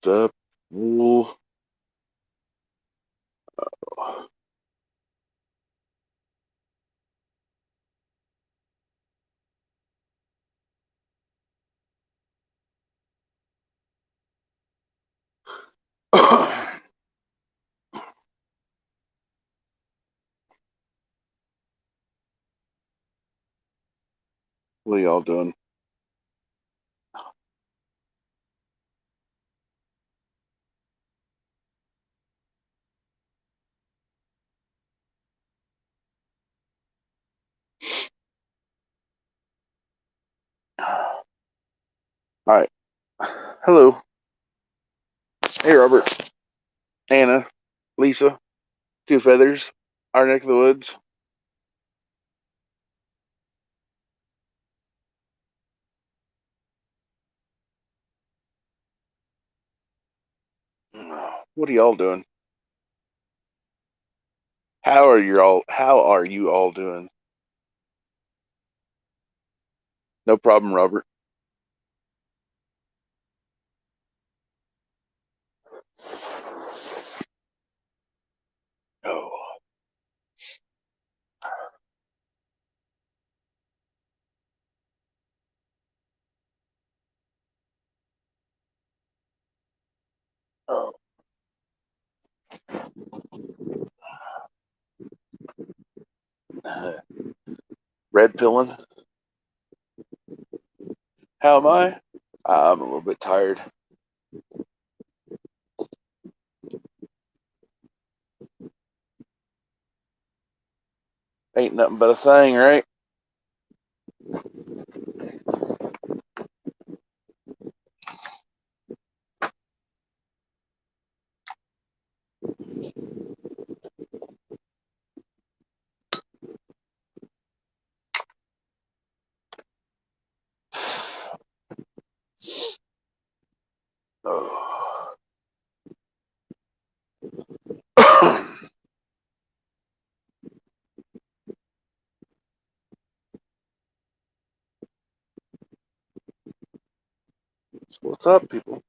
the pool. What are y'all doing? All right. Hello. Hey, Robert. Anna. Lisa. Two Feathers. Our neck of the woods. What are y'all doing? How are you all doing? No problem, Robert. Oh. Oh. Red pilling. How am I? I'm a little bit tired. Ain't nothing but a thing, right? Oh. So what's up, people?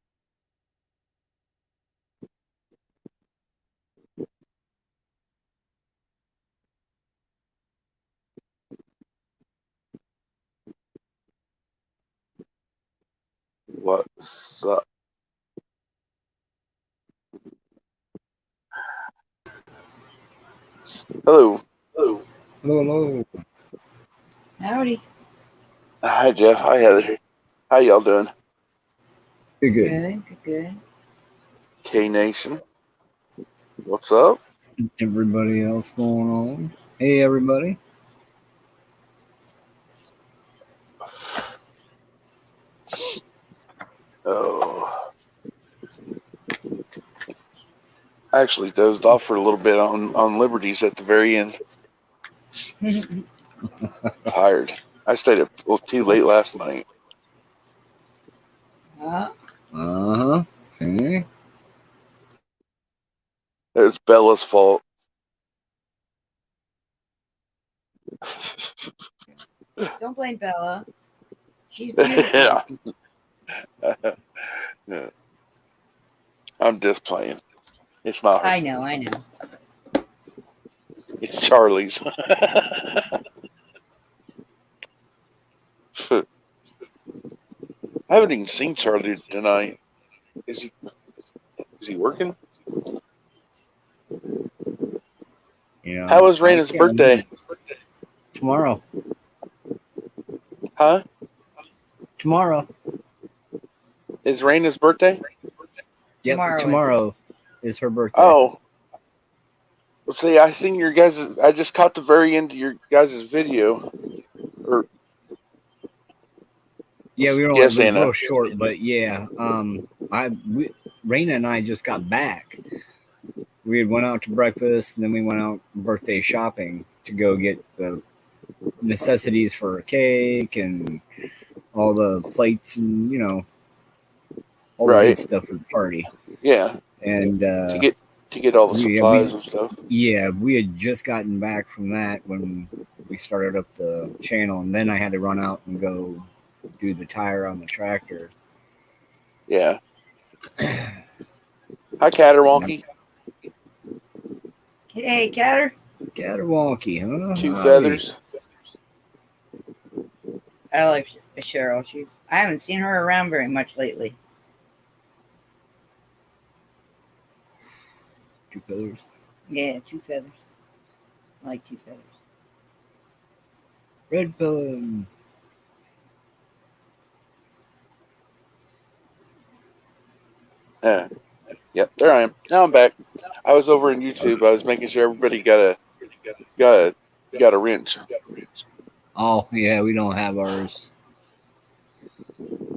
What's up? Hello. Hello. Hello. Howdy. Hi, Jeff. Hi, Heather. How y'all doing? Good, good. Good. K Nation. What's up? Everybody else going on? Hey, everybody. Oh. I actually dozed off for a little bit on Liberties at the very end. Tired. I stayed up too late last night. Uh-huh. Okay. It was Bella's fault. Don't blame Bella. She's beautiful. Yeah. Yeah. I'm just playing. It's not her. I know. It's Charlie's. I haven't even seen Charlie tonight. Is he? Is he working? How was I Raina's can't remember. birthday? Tomorrow. Huh? Tomorrow. Is Raina's birthday? Yep. Tomorrow is her birthday. Oh. Well, see, I seen your guys'. I just caught the very end of your guys' video. Or Yeah, we were only, it yes, was a Anna. little short, but yeah. Raina and I just got back. We had went out to breakfast, and then we went out birthday shopping to go get the necessities for a cake and all the plates and all the good Right. stuff for the party. Yeah. And To get all the supplies we and stuff. yeah, we had just gotten back from that when we started up the channel, and then I had to run out and go do the tire on the tractor. Yeah. Hi, Catterwonky. Hey, Catter. Catterwonky, huh? Two Howdy. feathers. I like Cheryl. I haven't seen her around very much lately. Two feathers. Yeah, two feathers. I like two feathers. Red pillow. Yep, there I am. Now I'm back. I was over in YouTube. I was making sure everybody got a wrench. Oh, yeah, we don't have ours.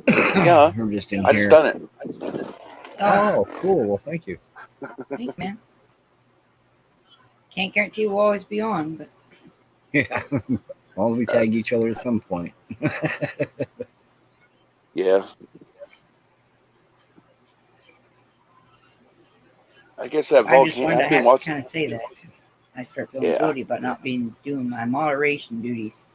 Yeah, We're just in I here. just done it. Oh, cool. Well, thank you. Thanks, man. Can't guarantee we'll always be on, but Yeah. As long as we tag each other at some point. Yeah. I guess that I just volcano. wanted to I've been have to watching. kind of say that. I start feeling Yeah. guilty about not doing my moderation duties.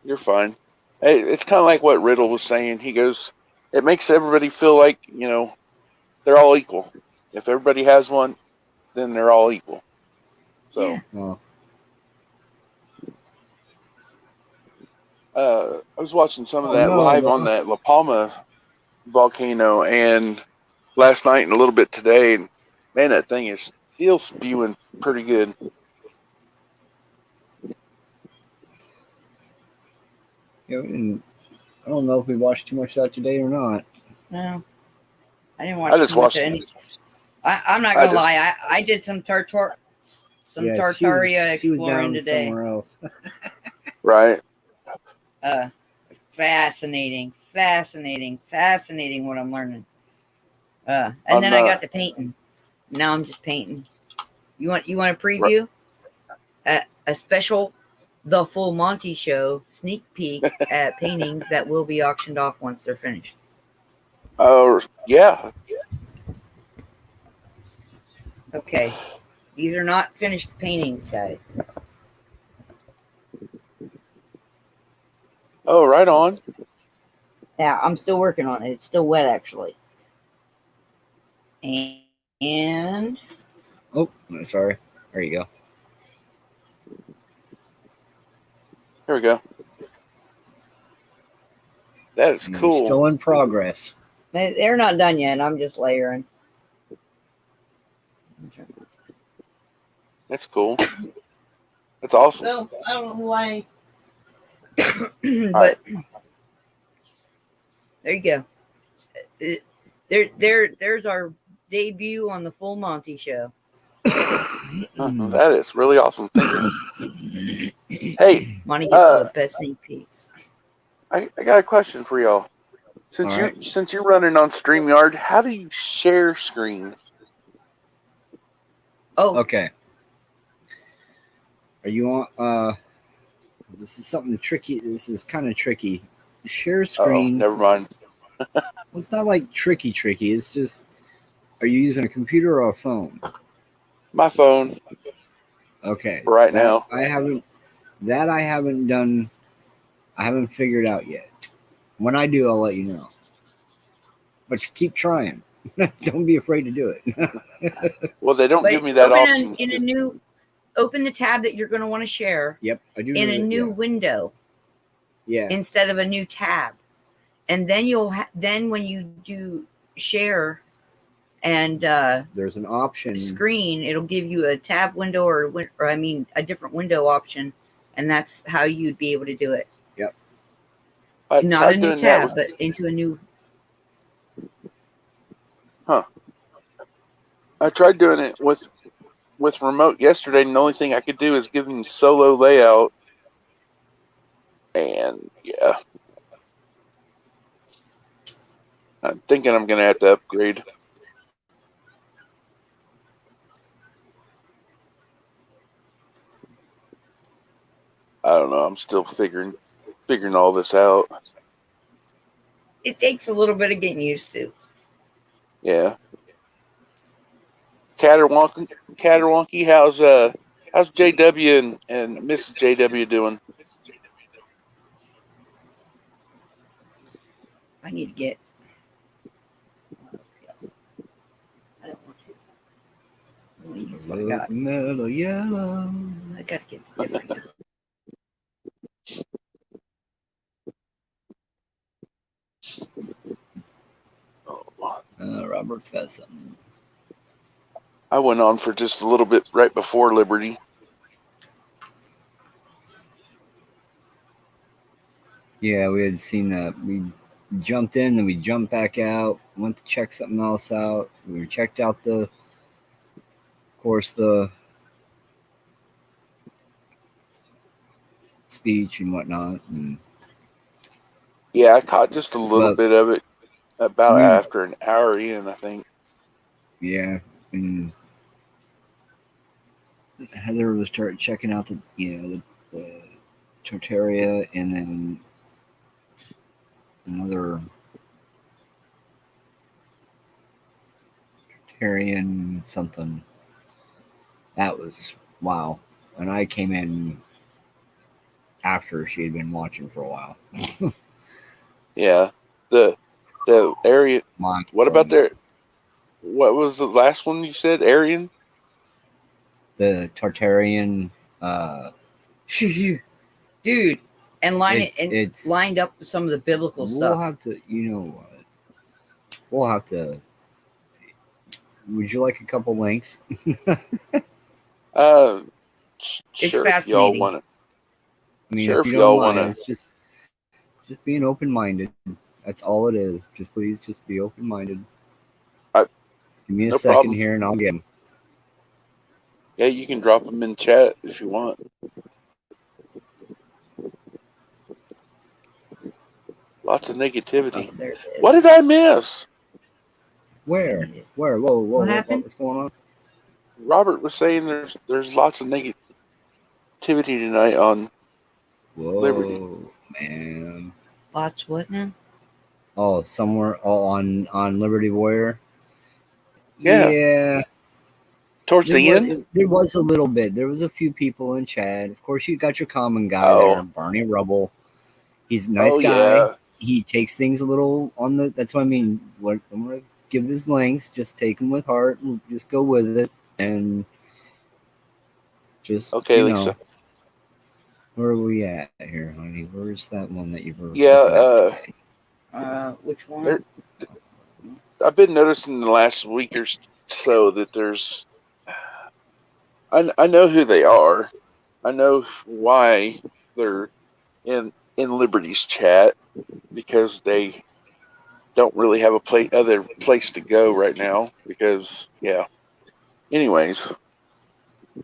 You're fine. Hey, it's kind of like what Riddle was saying. He goes, it makes everybody feel like, they're all equal. If everybody has one, then they're all equal. So, Yeah. Oh, I was watching some of oh that no. live on that La Palma volcano and last night and a little bit today. And man, that thing is still spewing pretty good. Yeah, I don't know if we watched too much of that today or not. No, I didn't I watch just too much watched. of any. I'm not I gonna just, lie. I did some Tartaria She was exploring down today. somewhere else. right. Fascinating what I'm learning. And On then I got to painting. Now I'm just painting. You want a preview? A special The Full Monty Show sneak peek at paintings that will be auctioned off once they're finished. Oh, yeah. Okay. These are not finished paintings, guys. Oh, right on. Yeah, I'm still working on it. It's still wet, actually. And Oh, sorry. There you go. Here we go. That is You're cool. still in progress. they're not done yet. I'm just layering. That's cool. That's awesome. So I don't know why, All but right. there you go. There's our debut on the Full Monty Show. That is really awesome. Thank you. Hey, Monty gets the best sneak peeks. I got a question for y'all. All Since you're running on StreamYard, how do you share screen? Oh, Okay. Are you on? This is something tricky. This is kind of tricky. Share Oh, screen. never mind. Well, it's not like tricky. It's just, are you using a computer or a phone? My phone Okay. right now. I haven't done. I haven't figured out yet. When I do, I'll let you know. But you keep trying. Don't be afraid to do it. Well, they don't but give me that open option. Open the tab that you're going to want to share. Yep, I do. In a new window. Yeah. Instead of a new tab, and then then when you do share, and there's an option screen, it'll give you a tab window or a different window option, and that's how you'd be able to do it. Yep. Not a new tab, but into a new. Huh. I tried doing it with remote yesterday, and the only thing I could do is give them solo layout. And yeah, I'm thinking I'm gonna have to upgrade. I don't know. I'm still figuring all this out. It takes a little bit of getting used to. Yeah. Catterwonky, how's JW and Mrs. JW doing? I need to get Here's what I got. Mellow yellow. I gotta get the different yellow. Robert's got something. I went on for just a little bit right before Liberty. Yeah, we had seen that. We jumped in, then we jumped back out, went to check something else out. We checked out of course, the speech and whatnot. And, Yeah, I caught just a little but bit of it about we, after an hour in, I think. yeah, and Heather was start checking out the Tartaria, and then another Tartarian something. That was wow. And I came in after she had been watching for a while. Yeah, the area. My What about there? What was the last one you said? Aryan? the Tartarian. Dude, and It's lined up with some of the biblical we'll stuff. have to. You know what? We'll have to. Would you like a couple links? It's Sure. If y'all fascinating. want to. I mean, Sure, if you if don't y'all mind, wanna. it's just being open minded. That's all it is. Just please, just be open minded. Just give me a No second problem. here, and I'll get them. Yeah, you can drop them in chat if you want. Lots of negativity. Oh, there it is. What did I miss? Where? Where? Whoa! What happened? What's going on? Robert was saying there's lots of negativity tonight on Whoa, Liberty. man! Lots what now? Oh, somewhere on Liberty Warrior. Yeah. Yeah. Towards the end? There was a little bit. There was a few people in chat. Of course, you got your common guy Oh. there, Barney Rubble. He's a nice Oh, guy. yeah. He takes things a little on the. That's what I mean. I'm gonna give his links. Just take them with heart and just go with it. And just Okay, Lisa. where are we at here, honey? Where's that one that you were Yeah, looking at today? Which one? I've been noticing the last week or so that there's. I know who they are. I know why they're in Liberty's chat, because they don't really have other place to go right now. Because yeah. Anyways.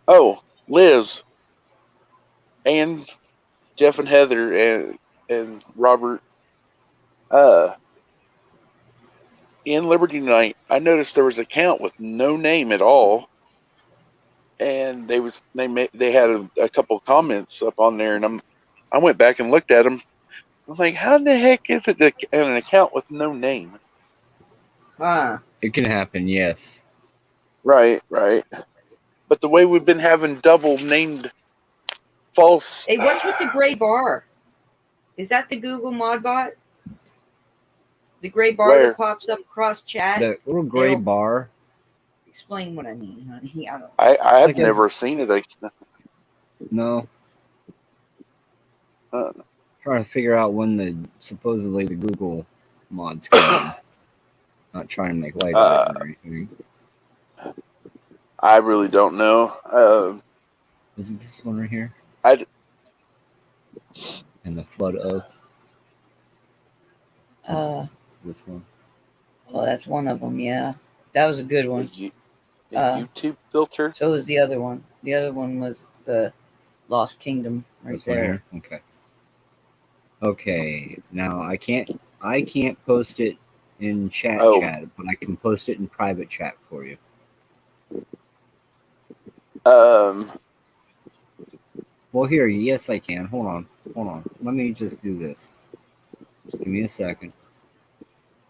Oh, Liz and Jeff and Heather and Robert. In Liberty Night, I noticed there was an account with no name at all, and they had a couple of comments up on there, and I went back and looked at them. I'm like, how in the heck is it an account with no name? Huh. It can happen, yes. Right. But the way we've been having double named false. Hey, what's with the gray bar? Is that the Google Modbot? The gray bar Where? that pops up across chat? The little gray bar. Explain what I mean, honey. I don't. I have like never seen it. No. Trying to figure out when supposedly the Google mods come in. Not trying to make light of it or anything. I really don't know. Is it this one right here? And the flood of this one. Oh, that's one of them. Yeah, that was a good one. The YouTube filter. So was the other one. The other one was the Lost Kingdom right This one there. here? Okay. Okay. Now I can't post it in chat, but I can post it in private chat for you. Well, here, yes, I can. Hold on. Let me just do this. Just give me a second.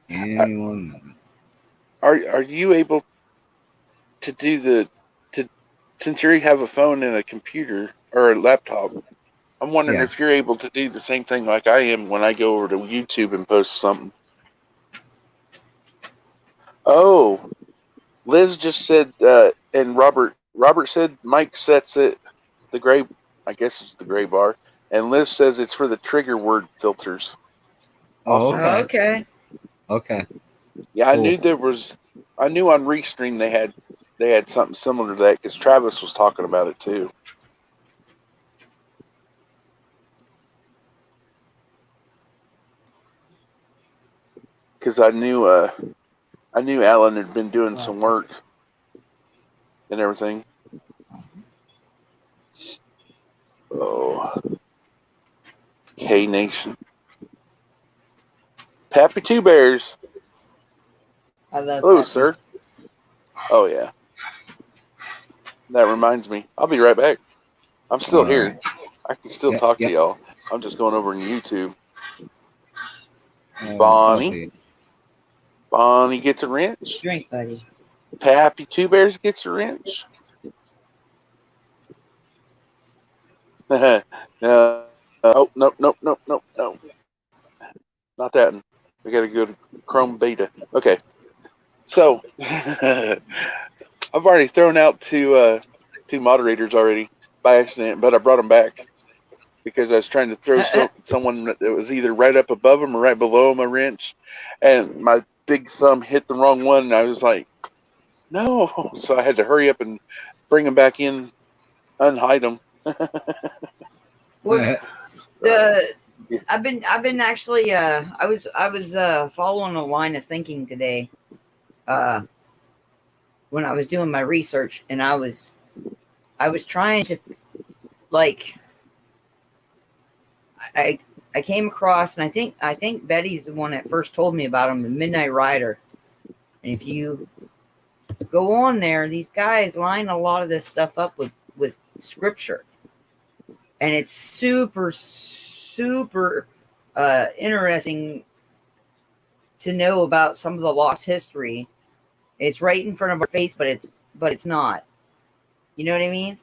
And 1 minute. Are you able to do since you have a phone and a computer or a laptop? I'm wondering if you're able to do the same thing like I am when I go over to YouTube and post something. Oh, Liz just said, and Robert said Mike sets it the gray. I guess it's the gray bar, and Liz says it's for the trigger word filters. Oh, Awesome. okay. Okay. Okay. Yeah, I Cool. knew there was. I knew on Restream they had something similar to that because Travis was talking about it too. Because I knew Alan had been doing some work and everything. Oh, K Nation, Pappy Two Bears. I love Hello, Pappy. sir. Oh yeah. That reminds me. I'll be right back. I'm still All here. right. I can still Yep, talk yep. to y'all. I'm just going over on YouTube. I'll Bonnie. see. Bonnie gets a wrench. Drink, buddy. Pappy Two Bears gets a wrench. Oh, nope. Not that one. We got to go to Chrome Beta. Okay. So, I've already thrown out two moderators already by accident, but I brought them back because I was trying to throw someone that was either right up above them or right below them a wrench, and my big thumb hit the wrong one, and I was like, no. So I had to hurry up and bring them back in, unhide them. Was the Yeah. I've been actually I was following a line of thinking today when I was doing my research, and I was trying to, like, I came across, and I think Betty's the one that first told me about him, the Midnight Rider. And if you go on there, these guys line a lot of this stuff up with scripture, and it's super interesting to know about some of the lost history. It's right in front of our face, but it's not. You know what I mean?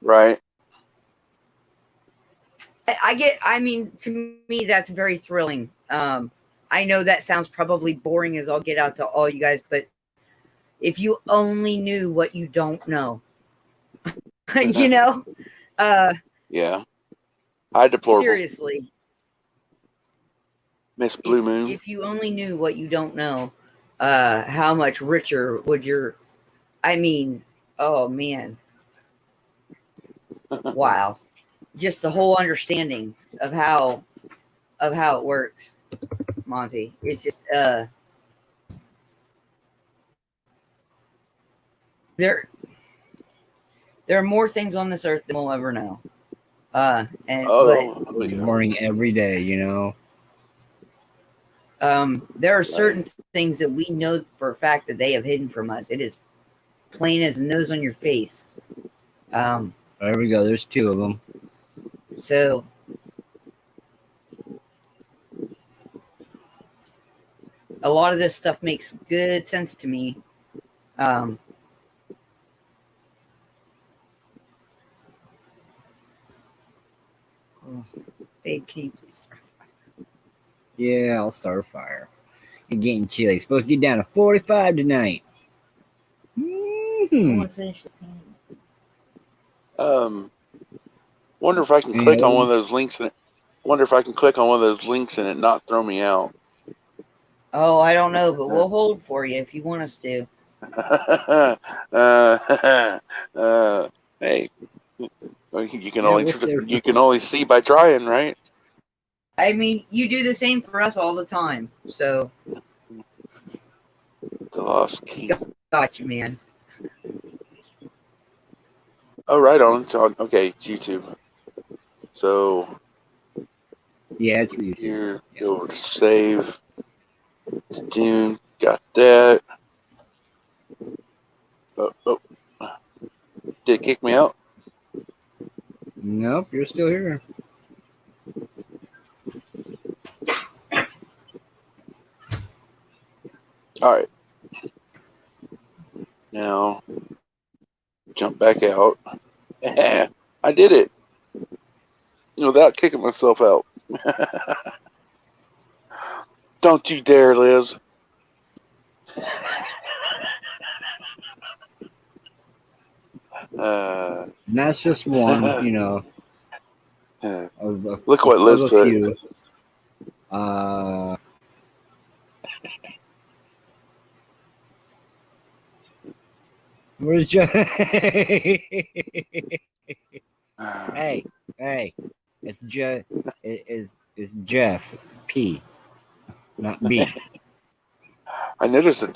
Right. I mean, to me, that's very thrilling. I know that sounds probably boring as all get out to all you guys, but if you only knew what you don't know, you know, Yeah. Hi, deplorable. seriously, Miss Blue Moon. if you only knew what you don't know, how much richer would your, I mean, oh man, wow, just the whole understanding of how it works, Monty. It's just there are more things on this earth than we'll ever know. But Learning every day, you know. there are certain things that we know for a fact that they have hidden from us. It is plain as nose on your face. There we go. There's two of them. So a lot of this stuff makes good sense to me. Babe, can you please start a fire? Yeah, I'll start a fire. You're getting chilly. It's supposed to get down to 45 tonight. I Mm-hmm. want to finish the painting. Wonder if I can click on one of those links and it not throw me out. Oh, I don't know, but we'll hold for you if you want us to. Hey, you can only see by trying, right? I mean, you do the same for us all the time. So, The Lost King. got you, man. Oh, right on. Okay, it's YouTube. So Yeah, it's YouTube. here, go over to save. June, got that. Oh. Did it kick me out? Nope, you're still here. All right. Now, jump back out. I did it without kicking myself out. Don't you dare, Liz. And that's just one, you know, of Look what Liz a put. few. Where's Jeff? Hey, it's Jeff. It's Jeff P, not B. I noticed that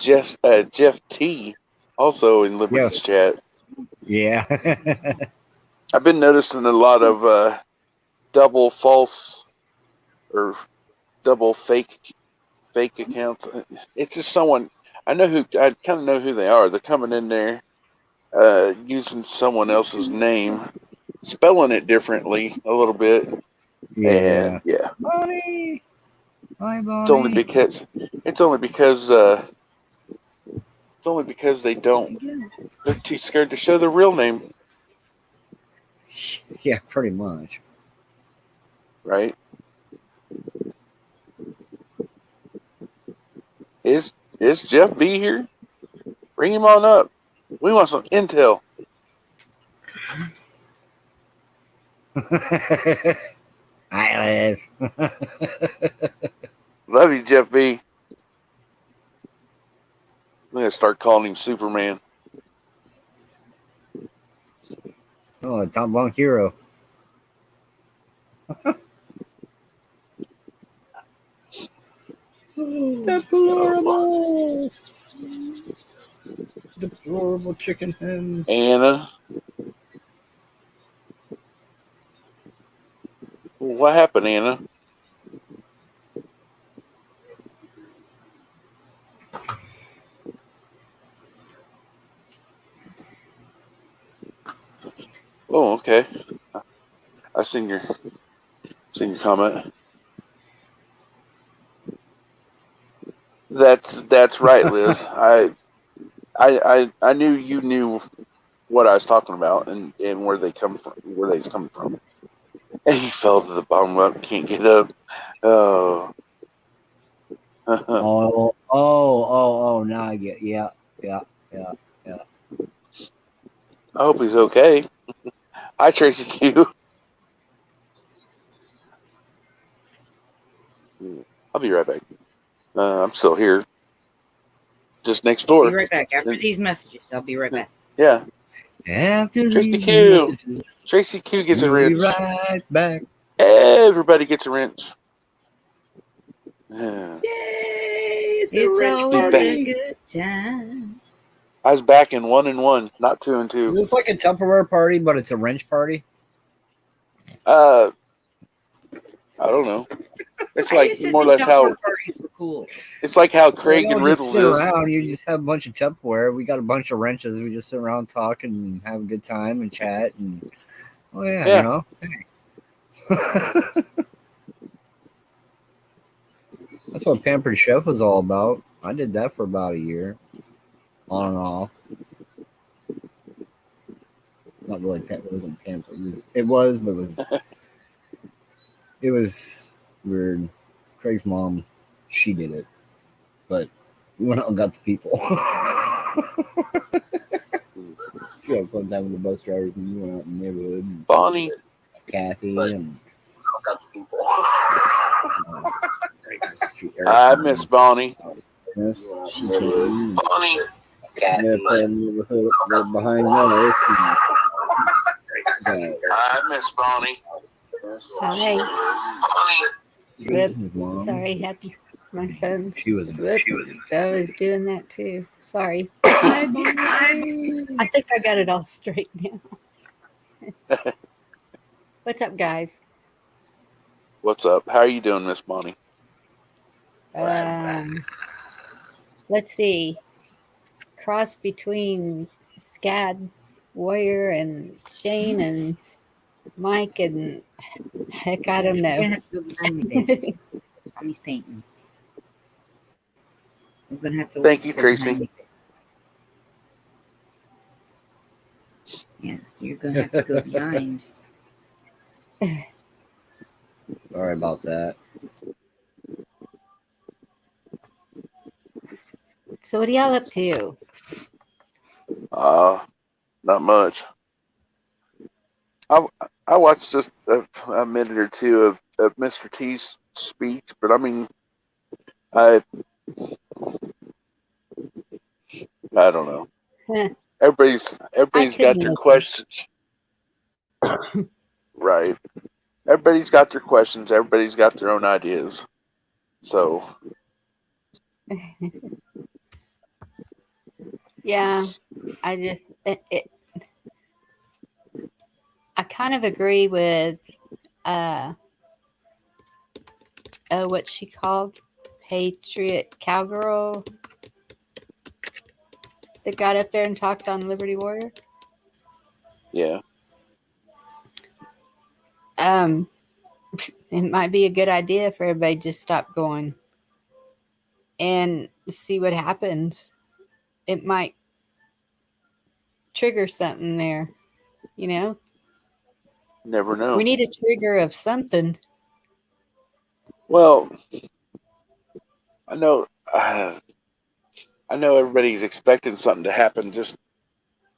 Jeff T also in Liberty's chat. Yeah. I've been noticing a lot of double false or double fake accounts. It's just someone I kind of know who they are. They're coming in there using someone else's name, spelling it differently a little bit. Yeah. And yeah. Bonnie. Hi, Bonnie. It's only because they're too scared to show their real name. Yeah, pretty much. Right? Is Jeff B here? Bring him on up. We want some intel. Hi, Liz. Love you, Jeff B. I'm gonna start calling him Superman. Oh, a top bunk hero. Deplorable. Deplorable chicken hen. Anna. What happened, Anna? Oh, okay. I seen your comment. That's right, Liz. I knew you knew what I was talking about and where they come from, where they's coming from. And he fell to the bottom up, can't get up. Oh. oh, now I get, yeah. I hope he's okay. Hi, Tracy Q. I'll be right back. I'm still here. Just next door. Be right back. After these messages, I'll be right back. Yeah. After Tracy these Q. messages, Tracy Q gets a we'll be wrench. right back. Everybody gets a wrench. Yeah. Yay! It's It's a always party. a good time. I was back in 1 and 1, not 2 and 2. Is this like a Tupperware party, but it's a wrench party? I don't know. It's like more or less how parties were cool. it's like how Craig and just Riddles sit is. around. You just have a bunch of Tupperware. We got a bunch of wrenches. We just sit around, talk, and have a good time and chat. And you know. Hey. That's what Pampered Chef was all about. I did that for about a year, on and off. Not really. It wasn't pampered. It was, but it was weird. Craig's mom, she did it, but we went out and got the people. She had fun time with the bus drivers, and we went out in the neighborhood. And Bonnie, Kathy, and got the people. I miss Bonnie. Yes, she came. Bonnie, Kathy, behind us. I miss Bonnie. Hi. Bonnie. Whoops. Sorry, had my phone. She was. I was doing that too. Sorry. I think I got it all straight now. What's up, guys? What's up? How are you doing, Miss Bonnie? Let's see. Cross between Scad Warrior and Shane and Mike and heck, I don't know. You're gonna have to go behind me, baby. Mommy's painting. I'm gonna have to. Thank you, Tracy. Yeah, you're gonna have to go behind. Sorry about that. So what are y'all up to? Not much. I I watched just a minute or two of Mr. T's speech, but I mean, I I don't know. I Everybody's got couldn't their listen. questions, right? Everybody's got their questions. Everybody's got their own ideas. So Yeah, I just I kind of agree with uh what she called Patriot Cowgirl that got up there and talked on Liberty Warrior. yeah, Um, it might be a good idea for everybody to just stop going and see what happens. It might trigger something there, you know? never We know. need a trigger of something. Well, I know. I know everybody's expecting something to happen just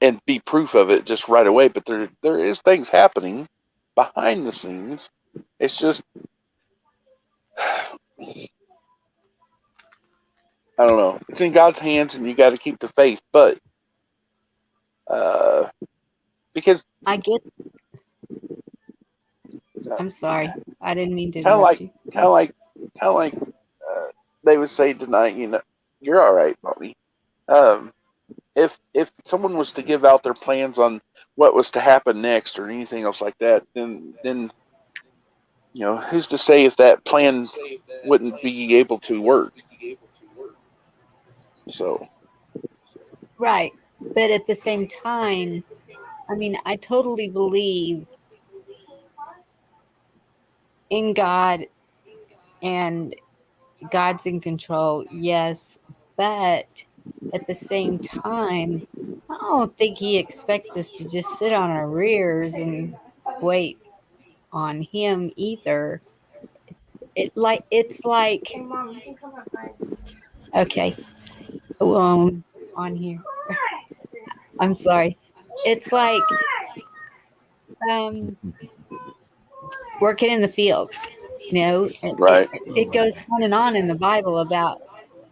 and be proof of it just right away, but there is things happening behind the scenes. It's just I don't know. It's in God's hands, and you got to keep the faith. But uh, because I get, uh, I'm sorry. I didn't mean to kind of interrupt like you. kind of like kind of like they would say tonight, you're all right, mommy. Um, if someone was to give out their plans on what was to happen next or anything else like that, then who's to say if that plan wouldn't be able to work? So Right. But at the same time, I mean, I totally believe in God and God's in control, yes, but at the same time, I don't think He expects us to just sit on our rears and wait on Him either. It's like okay, on here. I'm sorry. It's like um working in the fields. You know, right. it goes on in the Bible about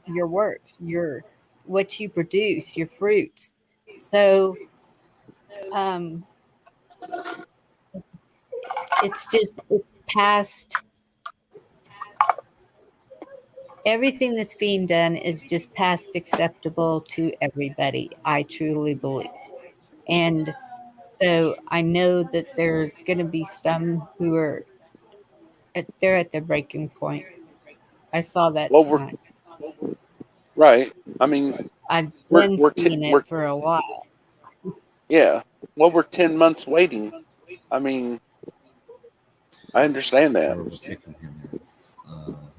your works, your what you produce, your fruits. So um, it's past everything that's being done is just past acceptable to everybody. I truly believe, and so I know that there's going to be some who are they're at the breaking point. I saw that Well, we're tonight. right. I mean, I've we're been we're seeing we're it for a while. yeah. Well, we're 10 months waiting. I mean, I understand that, Horrible chicken is.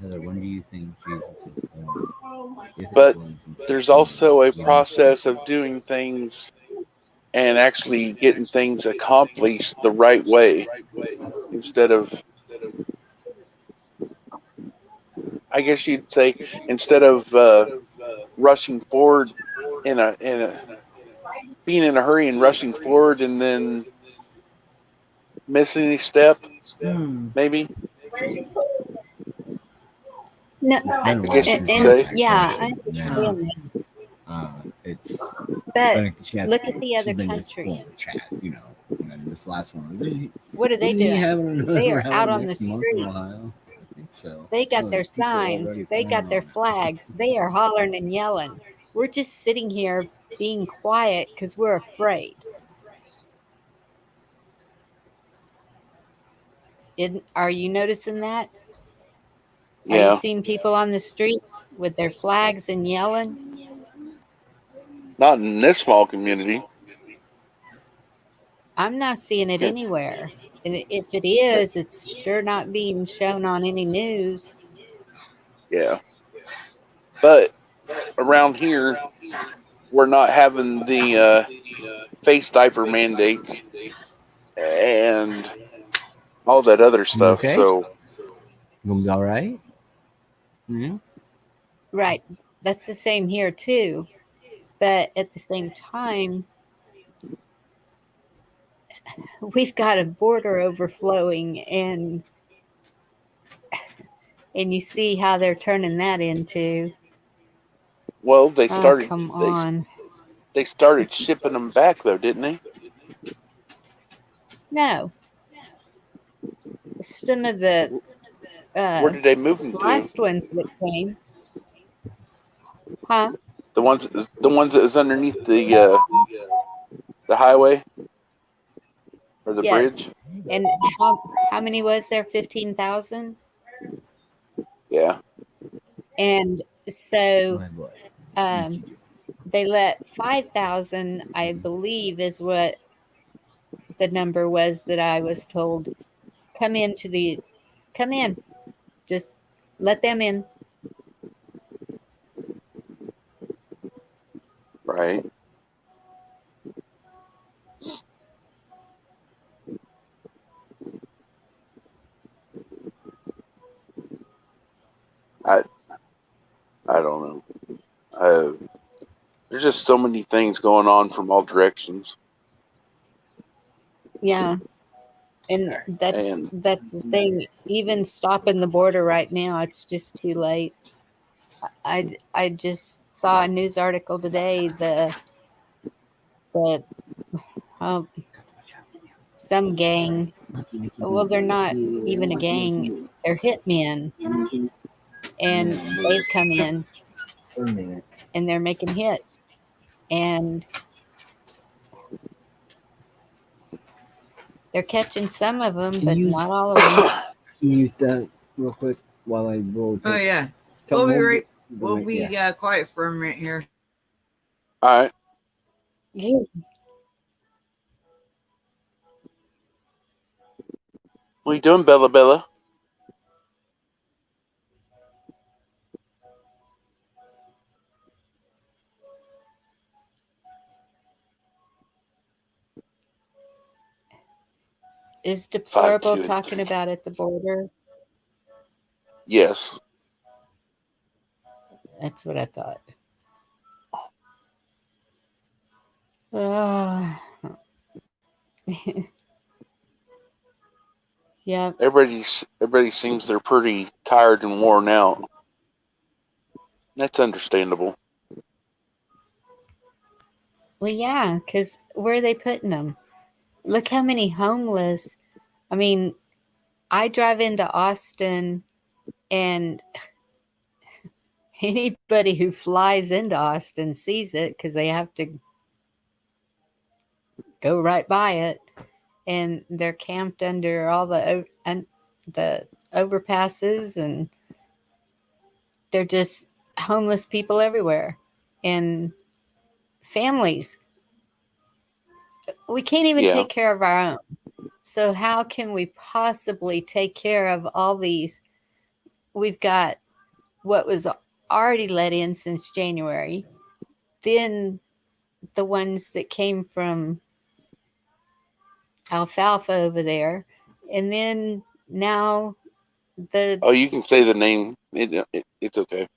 Heather, when do you think Jesus was born? If it but was in there's September, also a when is process of Christmas? doing things and actually getting things accomplished the right way instead of, I guess you'd say, instead of rushing forward in a being in a hurry and rushing forward and then missing a step, Hmm. maybe. No, It's been a I while guess and, you'd since and she's say. had yeah, I COVID. And understand that. it's But funny 'cause look at the she's other been just pulling countries. the chat, you know. And then this last one isn't What are they he doing? having They another are out rally on the next month in streets. Ohio? I think so. They got Oh, their there's people signs. already They planning got their on flags. They are hollering and yelling. We're just sitting here being quiet because we're afraid. Are you noticing that? Are you Yeah, seeing people on the streets with their flags and yelling? not in this small community. I'm not seeing it anywhere. And if it is, it's sure not being shown on any news. Yeah, but around here we're not having the face diaper mandates and all that other You stuff. okay? So Gonna be all right? Yeah. Right. That's the same here too. But at the same time, we've got a border overflowing, and you see how they're turning that into. Well, they Oh, started come on. they started shipping them back though, didn't they? No. Some of the Where did they move them to? last ones that came. Huh? The ones that was underneath the highway or the Yes. bridge? And how many was there? 15,000? Yeah. And so What? um, they let 5,000, I believe, is what the number was that I was told. Come in. Just let them in. Right. I I don't know. There's just so many things going on from all directions, Yeah. And that's and the thing. Even stopping the border right now, it's just too late. I just saw a news article today. The um, some gang. Well, they're not even a gang. They're hitmen, and they've come in and they're making hits, and they're catching some of them, Can but you not all of them. mute that real quick while I roll? Oh yeah, Tell we'll be them right. We'll yeah. be quiet for a minute here. all right. Yeah. What are you doing, Bella Bella? Is Five, deplorable two, and talking three. about at the border? Yes. That's what I thought. Uh, yeah. Everybody seems they're pretty tired and worn out. That's understandable. Well, yeah, because where are they putting them? Look how many homeless. I mean, I drive into Austin, and anybody who flies into Austin sees it because they have to go right by it, and they're camped under all the overpasses, and they're just homeless people everywhere, and families. We can't even Yeah. take care of our own. So how can we possibly take care of all these? We've got what was already let in since January, then the ones that came from alfalfa over there, and then now the Oh, you can say the name. It's okay.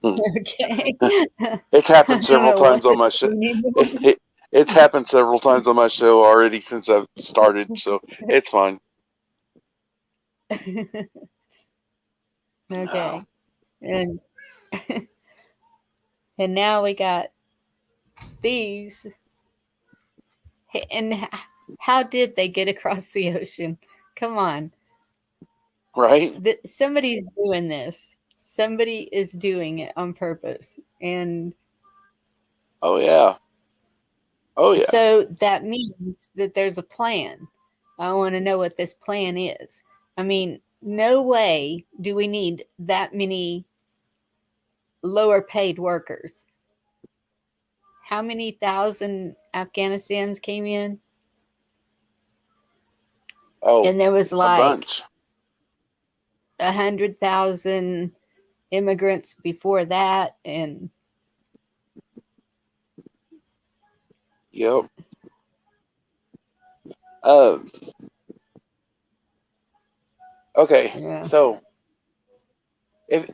okay. It's happened I don't several know what times on to my say show. anymore. It's happened several times on my show already since I've started, so it's fine. Okay. And and now we got these. And how did they get across the ocean? Come on. Right? Somebody's doing this. Somebody is doing it on purpose. And Oh yeah. Oh yeah. so that means that there's a plan. I want to know what this plan is. I mean, no way do we need that many lower paid workers. How many thousand Afghanistans came in? Oh, And there was a like bunch. 100,000 immigrants before that. And Yep. Uh, okay. yeah. So if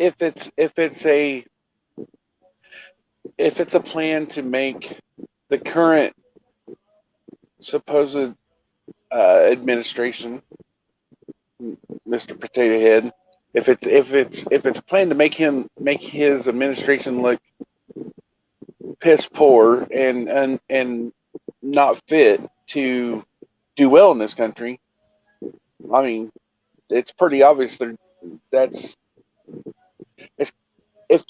it's a plan to make the current supposed administration, Mr. Potato Head, if it's a plan to make his administration look piss poor and not fit to do well in this country, I mean, it's pretty obvious that's it's, if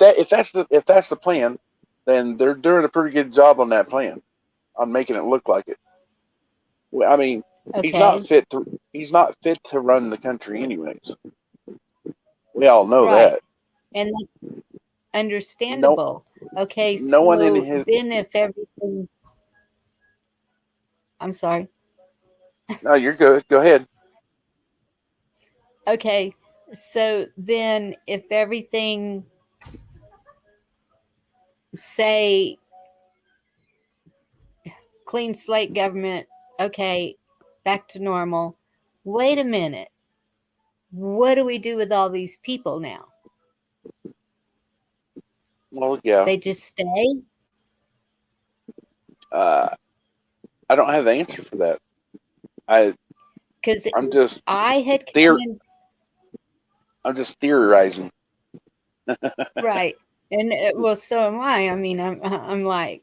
that's the plan, then they're doing a pretty good job on that plan, on making it look like it. I mean, Okay. he's not fit to run the country anyways. We all know Right. that. And that's No, understandable. Okay, no one in so his. then if everything, I'm sorry. No, you're good. Go ahead. Okay, so then if everything, say, clean slate government, okay, back to normal. Wait a minute. What do we do with all these people now? Well, yeah. They just stay? I don't have the answer for that. I Because I'm just I had theor- come in, I'm just theorizing. right. And well, so am I. I mean, I'm like,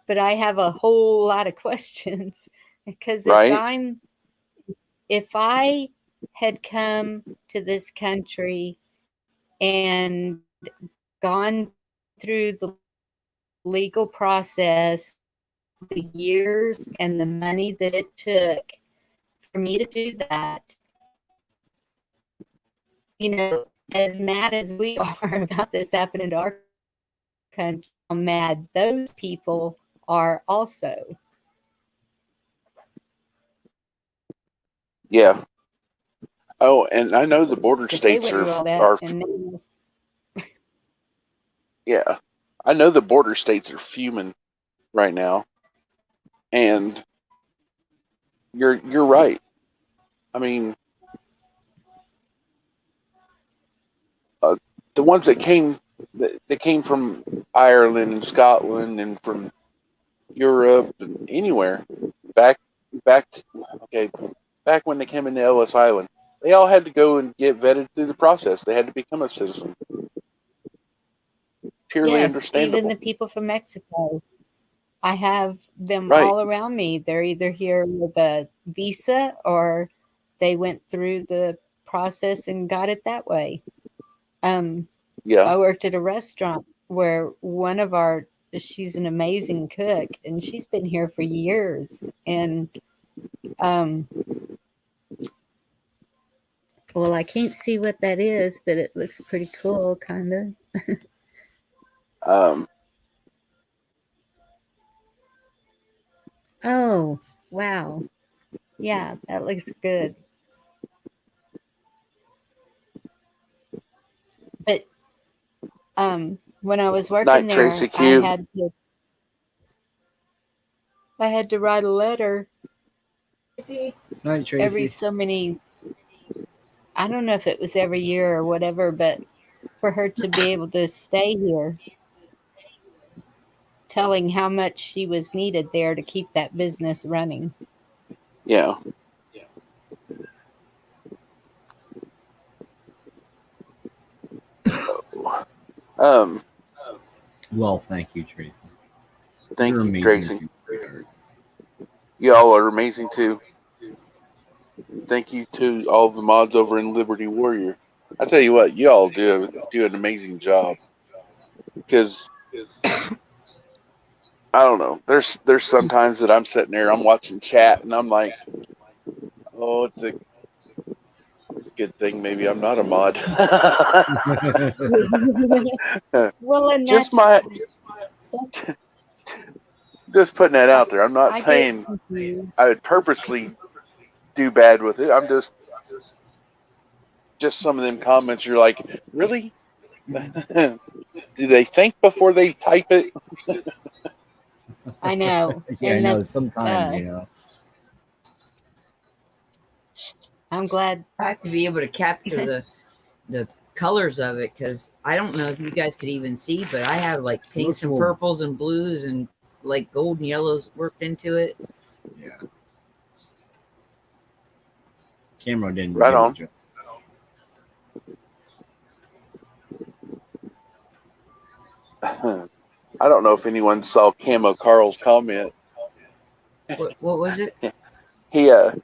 but I have a whole lot of questions because Right? if I had come to this country and gone through the legal process, the years and the money that it took for me to do that, as mad as we are about this happening to our country, how mad those people are also. Yeah. Oh, and I know the border That they states went through all that are and then, yeah. I know the border states are fuming right now, and you're right. I mean, uh, the ones that came from Ireland and Scotland and from Europe and anywhere back back okay back when they came into Ellis Island, they all had to go and get vetted through the process. They had to become a citizen. Purely yes, even the understandable. people from Mexico, I have them Right. all around me. They're either here with a visa or they went through the process and got it that way. Yeah. I worked at a restaurant where she's an amazing cook and she's been here for years. And, well, I can't see what that is, but it looks pretty cool, kind of. Um, Oh, wow. Yeah, that looks good. But when I was working Night Tracy there, Q. I had to write a letter Night, every Tracy. so many, I don't know if it was every year or whatever, but for her to be able to stay here, telling how much she was needed there to keep that business running. Yeah. Um, Well, thank you, Tracy. thank You're you, amazing Tracy. too, sweetheart. Y'all are amazing too. Thank you to all the mods over in Liberty Warrior. I tell you what, y'all do an amazing job. Because I don't know, there's sometimes that I'm sitting there, I'm watching chat, and I'm like, oh, it's a good thing maybe I'm not a mod. Well, and just just putting that out there. I'm not I get saying confused. I would purposely do bad with it. I'm just some of them comments. You're like, really? Do they think before they type it? I know. Yeah, I And know. that's, Sometimes, I'm glad. I have to be able to capture the colors of it because I don't know if you guys could even see, but I have like pinks and purples and blues and like gold and yellows worked into it. Yeah. Camera didn't Right do on. it justice. I don't know if anyone saw Camo Carl's comment. What was it? He a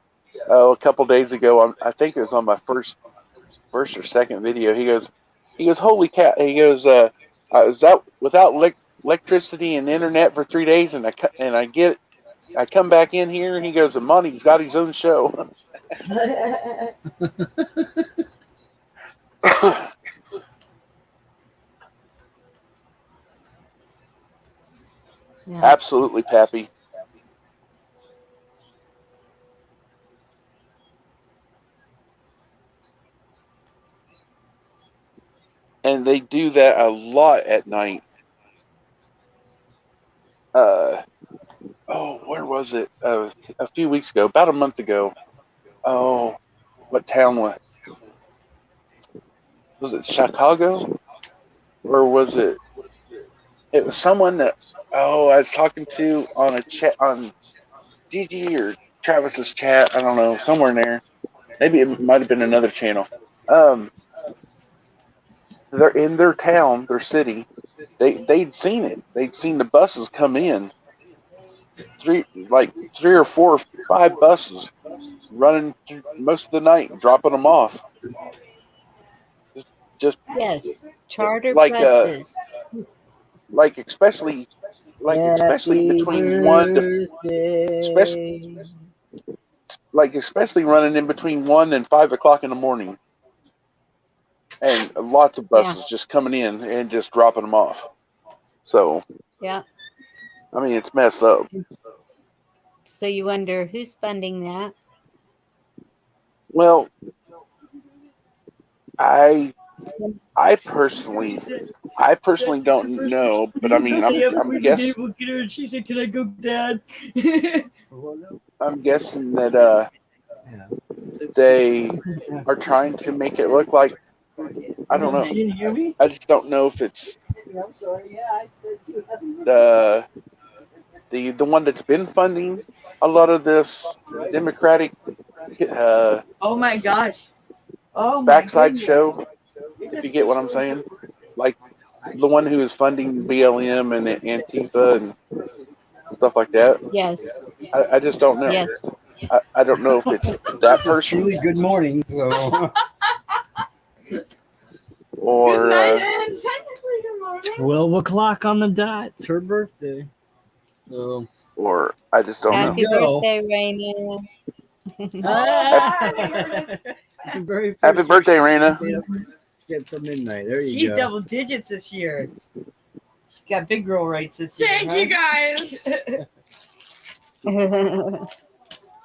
couple days ago, I think it was on my first or second video. He goes, holy cat! He goes, I was out without electricity and internet for 3 days, and I come back in here, and he goes, and Monty's got his own show. Yeah. Absolutely, Pappy. And they do that a lot at night. Where was it? A few weeks ago, about a month ago. Oh, what town was it? Chicago, or was it? It was someone that I was talking to on a chat on Gigi or Travis's chat. I don't know, somewhere in there. Maybe it might have been another channel. Um, they're in their town, their city. They'd seen it. They'd seen the buses come in, three or four, or five buses running through most of the night, dropping them off. Just Yes. Charter like buses. like especially especially Happy between one to especially birthday. especially running in between 1 and 5 o'clock in the morning, and lots of Yeah. buses just coming in and just dropping them off. So Yeah. I mean, it's messed up. So you wonder who's funding that? Well, I I personally don't know, but I mean, Look at her and she said, "Can I go, Dad?" I'm guessing that they are trying to make it look like, I don't know. You didn't hear me? I just don't know if it's I'm sorry. Yeah, I said you the the one that's been funding a lot of this Democratic Oh my gosh. Oh my backside goodness. show, if you get what I'm saying. Like the one who is funding BLM and Antifa and stuff like that. Yes. I just don't know. Yes. I don't know if it's that This is person truly good morning. So or Good night and technically good morning. 12 o'clock on the dot. It's her birthday. So or I just don't know. Happy Go. birthday, Raina. It's a very first Happy birthday, Raina. Stay up till midnight. There you She's go. double digits this year. She got big girl rights this year. Thank you guys.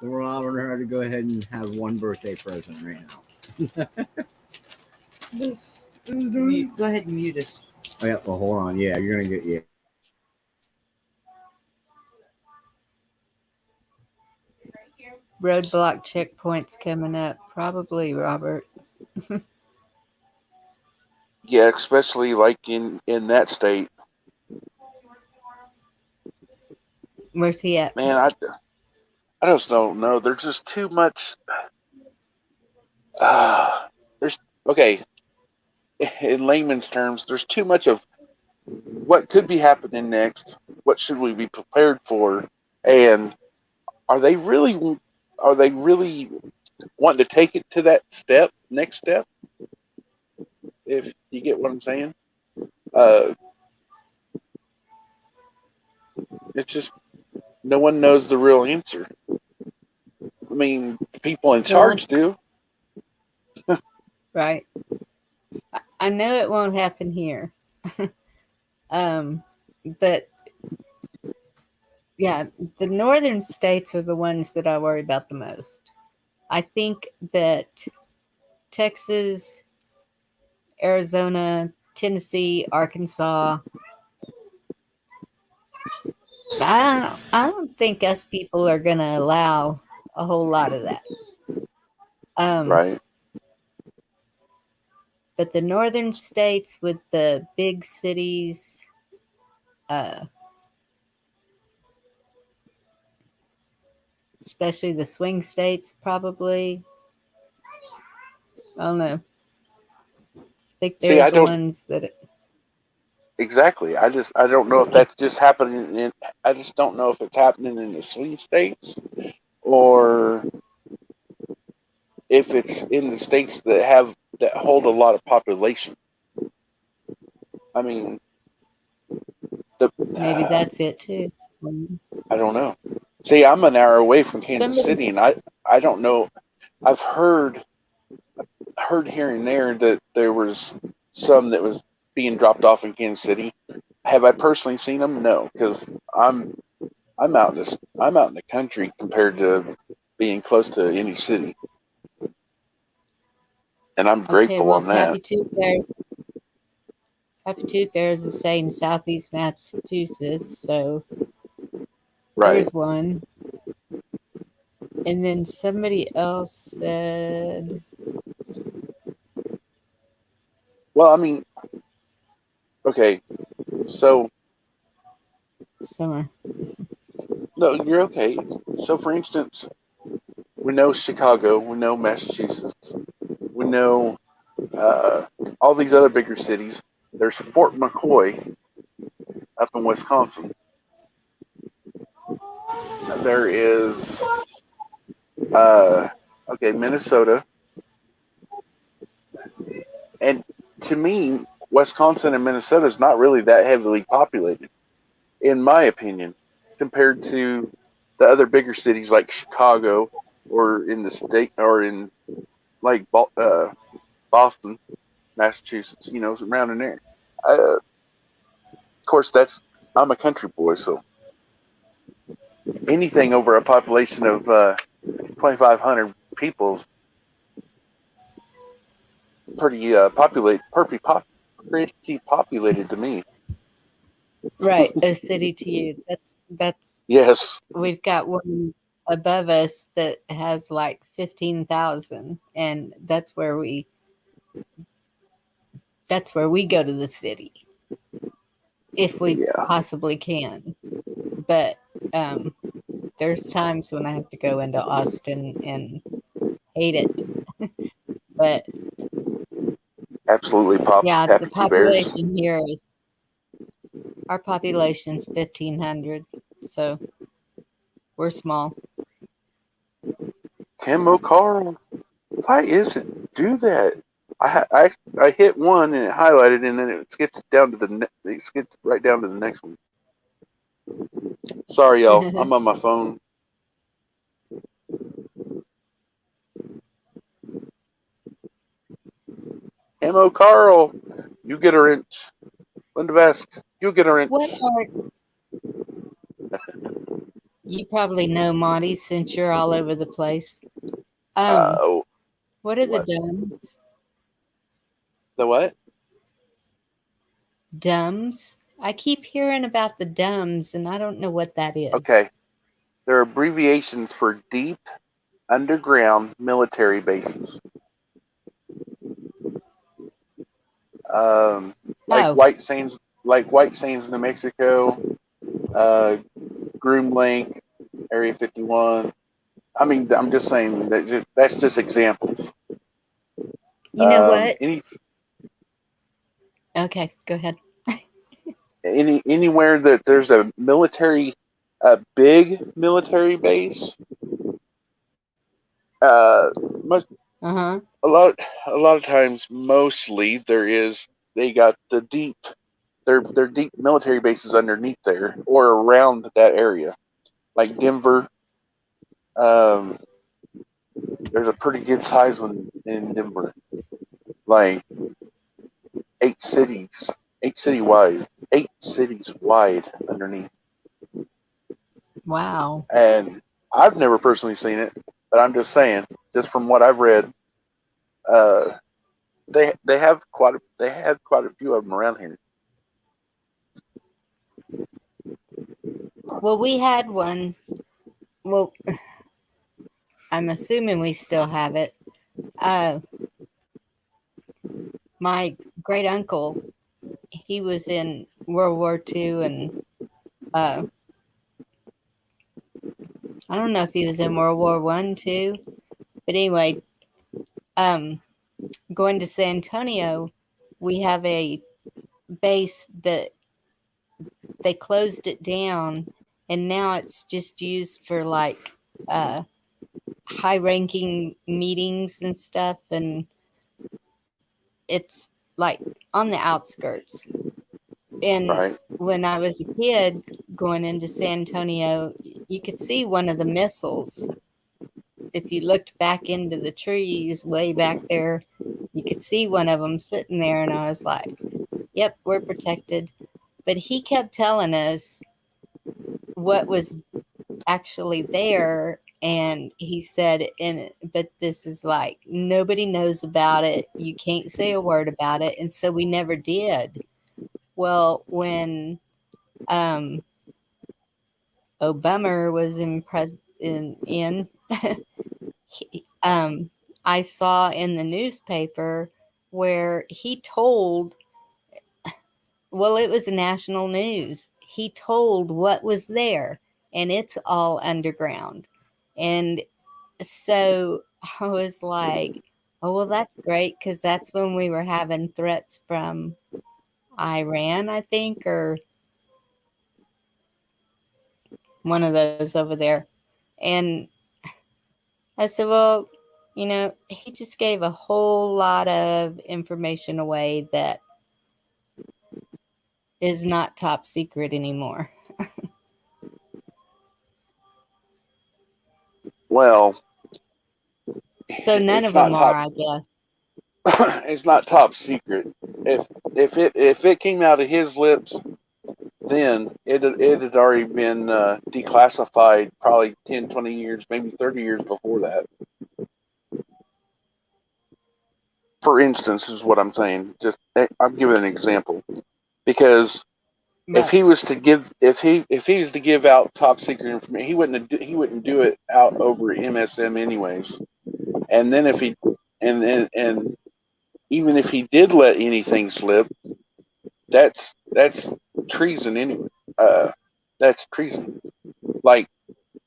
So we're allowing her to go ahead and have one birthday present right now. Go ahead and mute us. Oh yeah, well hold on. Yeah, you're gonna get Roadblock checkpoints coming up. Probably, Robert. Yeah, especially like in that state. Where's he at? Man, I just don't know. There's just too much. There's okay. In layman's terms, there's too much of what could be happening next. What should we be prepared for? And are they really wanting to take it to that next step? If you get what I'm saying, it's just no one knows the real answer. I mean, the people in charge do. Right. I know it won't happen here. But yeah, the northern states are the ones that I worry about the most. I think that Texas, Arizona, Tennessee, Arkansas, I don't think us people are going to allow a whole lot of that. Right. But the northern states with the big cities, especially the swing states, probably I don't know. I think See, they're I the don't ones that. exactly. I don't know if that's just happening in. I just don't know if it's happening in the swing states or if it's in the states that hold a lot of population. I mean, the Maybe that's it too. Mm. I don't know. See, I'm an hour away from Kansas Somebody, City, and I don't know. I've heard here and there that there was some that was being dropped off in Kansas City. Have I personally seen them? No, because I'm I'm out in the country compared to being close to any city, and I'm okay, grateful well, on that. Happy Tooth Bears is saying Southeast Massachusetts, so Right. there's one. And then somebody else said Well, I mean, okay. So somewhere. no, you're okay. So for instance, we know Chicago, we know Massachusetts, we know uh, all these other bigger cities. There's Fort McCoy up in Wisconsin. There is uh, okay, Minnesota, and to me, Wisconsin and Minnesota is not really that heavily populated, in my opinion, compared to the other bigger cities like Chicago or in the state or in like Boston, Massachusetts. You know, around in there. Of course, that's I'm a country boy, so anything over a population of 2,500 people is pretty populated to me. Right, a city to you. That's Yes, we've got one above us that has like 15,000, and that's where we go to the city if we yeah, possibly can. But um there's times when I have to go into Austin and hate it. But absolutely yeah, the happy two bears. population here is our population's 1,500, so we're small. Camo Carl, why is it do that? I hit one and it highlighted and then it skips down to it skips right down to the next one. Sorry, y'all. I'm on my phone. Camo Carl, you get a wrench. Linda Vasquez, you get a What wrench. are you probably know, Monty, since you're all over the place. Um, Oh, what are the what? dumbs? The what? Dumbs? I keep hearing about the dumbs, and I don't know what that is. Okay, they're abbreviations for deep underground military bases. Um, Oh, Like White Sands, New Mexico, uh, Groom Lake, Area 51. I mean, I'm just saying that's just examples. you know what? Any Okay, go ahead. anywhere that there's a big military base, uh, most Uh huh. a lot a lot of times, mostly they got their deep military bases underneath there or around that area, like Denver. Um, there's a pretty good size one in Denver, like eight cities, eight cities wide underneath. Wow. And I've never personally seen it, but I'm just saying, just from what I've read, uh, they have quite a few of them around here. Well, we had one. Well, I'm assuming we still have it. Uh, my great uncle, he was in World War II, and uh, I don't know if he was in World War I too, but anyway, um, going to San Antonio, we have a base that they closed it down, and now it's just used for like high-ranking meetings and stuff, and it's like on the outskirts. And Right. when I was a kid going into San Antonio, you could see one of the missiles. If you looked back into the trees way back there, you could see one of them sitting there, and I was like, yep, we're protected. But he kept telling us what was actually there, and he said, but this is like, nobody knows about it. You can't say a word about it. And so we never did. Well, when Obama was in he, I saw in the newspaper where he told, well, it was national news. He told what was there, and it's all underground. And so I was like, oh, well, that's great, because that's when we were having threats from Iran, I think, or one of those over there. And I said, well, he just gave a whole lot of information away that is not top secret anymore. Well, So none it's of them not are, top. I guess. It's not top secret. If it came out of his lips, then it had already been declassified probably 10, 20 years, maybe 30 years before that. For instance, is what I'm saying. Just I'm giving an example because if Right. he was to give if he was to give out top secret information, he wouldn't do it out over MSM anyways. And then if he and even if he did let anything slip, that's treason anyway. That's treason. Like,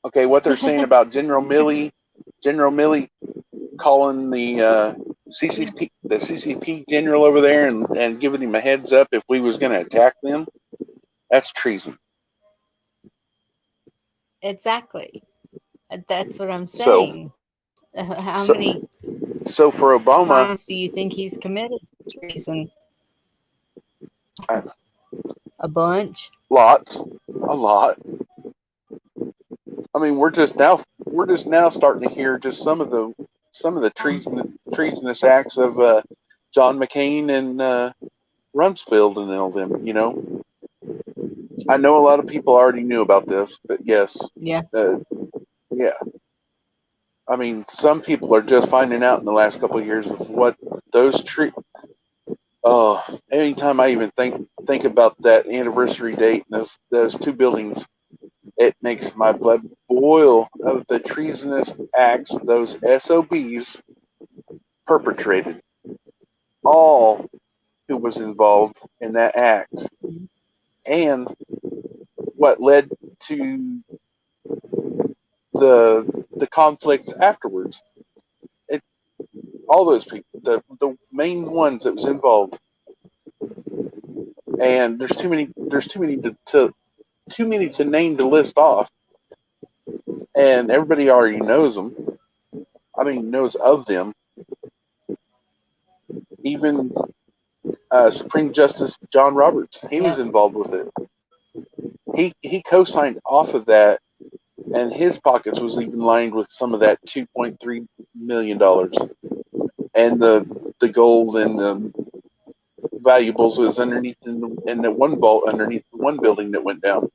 okay, what they're saying about General Milley calling the CCP general over there and giving him a heads up if we was going to attack them. That's treason. Exactly. That's what I'm So saying. How so many so for Obama, crimes do you think he's committed? Treason. uh, A bunch. a lot. I mean, we're just now starting to hear just some of the treasonous acts of John McCain and Rumsfeld and all them. I know a lot of people already knew about this, but yes, Yeah. yeah. I mean, some people are just finding out in the last couple of years of what those Oh, anytime I even think about that anniversary date and those two buildings, it makes my blood boil of the treasonous acts those SOBs perpetrated. All who was involved in that act, and what led to the conflicts afterwards. It all those people, the main ones that was involved, and there's too many to name to list off, and everybody already knows them. I mean, knows of them. Even Supreme Justice John Roberts, he was Yep. involved with it. He co-signed off of that, and his pockets was even lined with some of that $2.3 million, and the gold and the valuables was underneath in the one vault underneath the one building that went down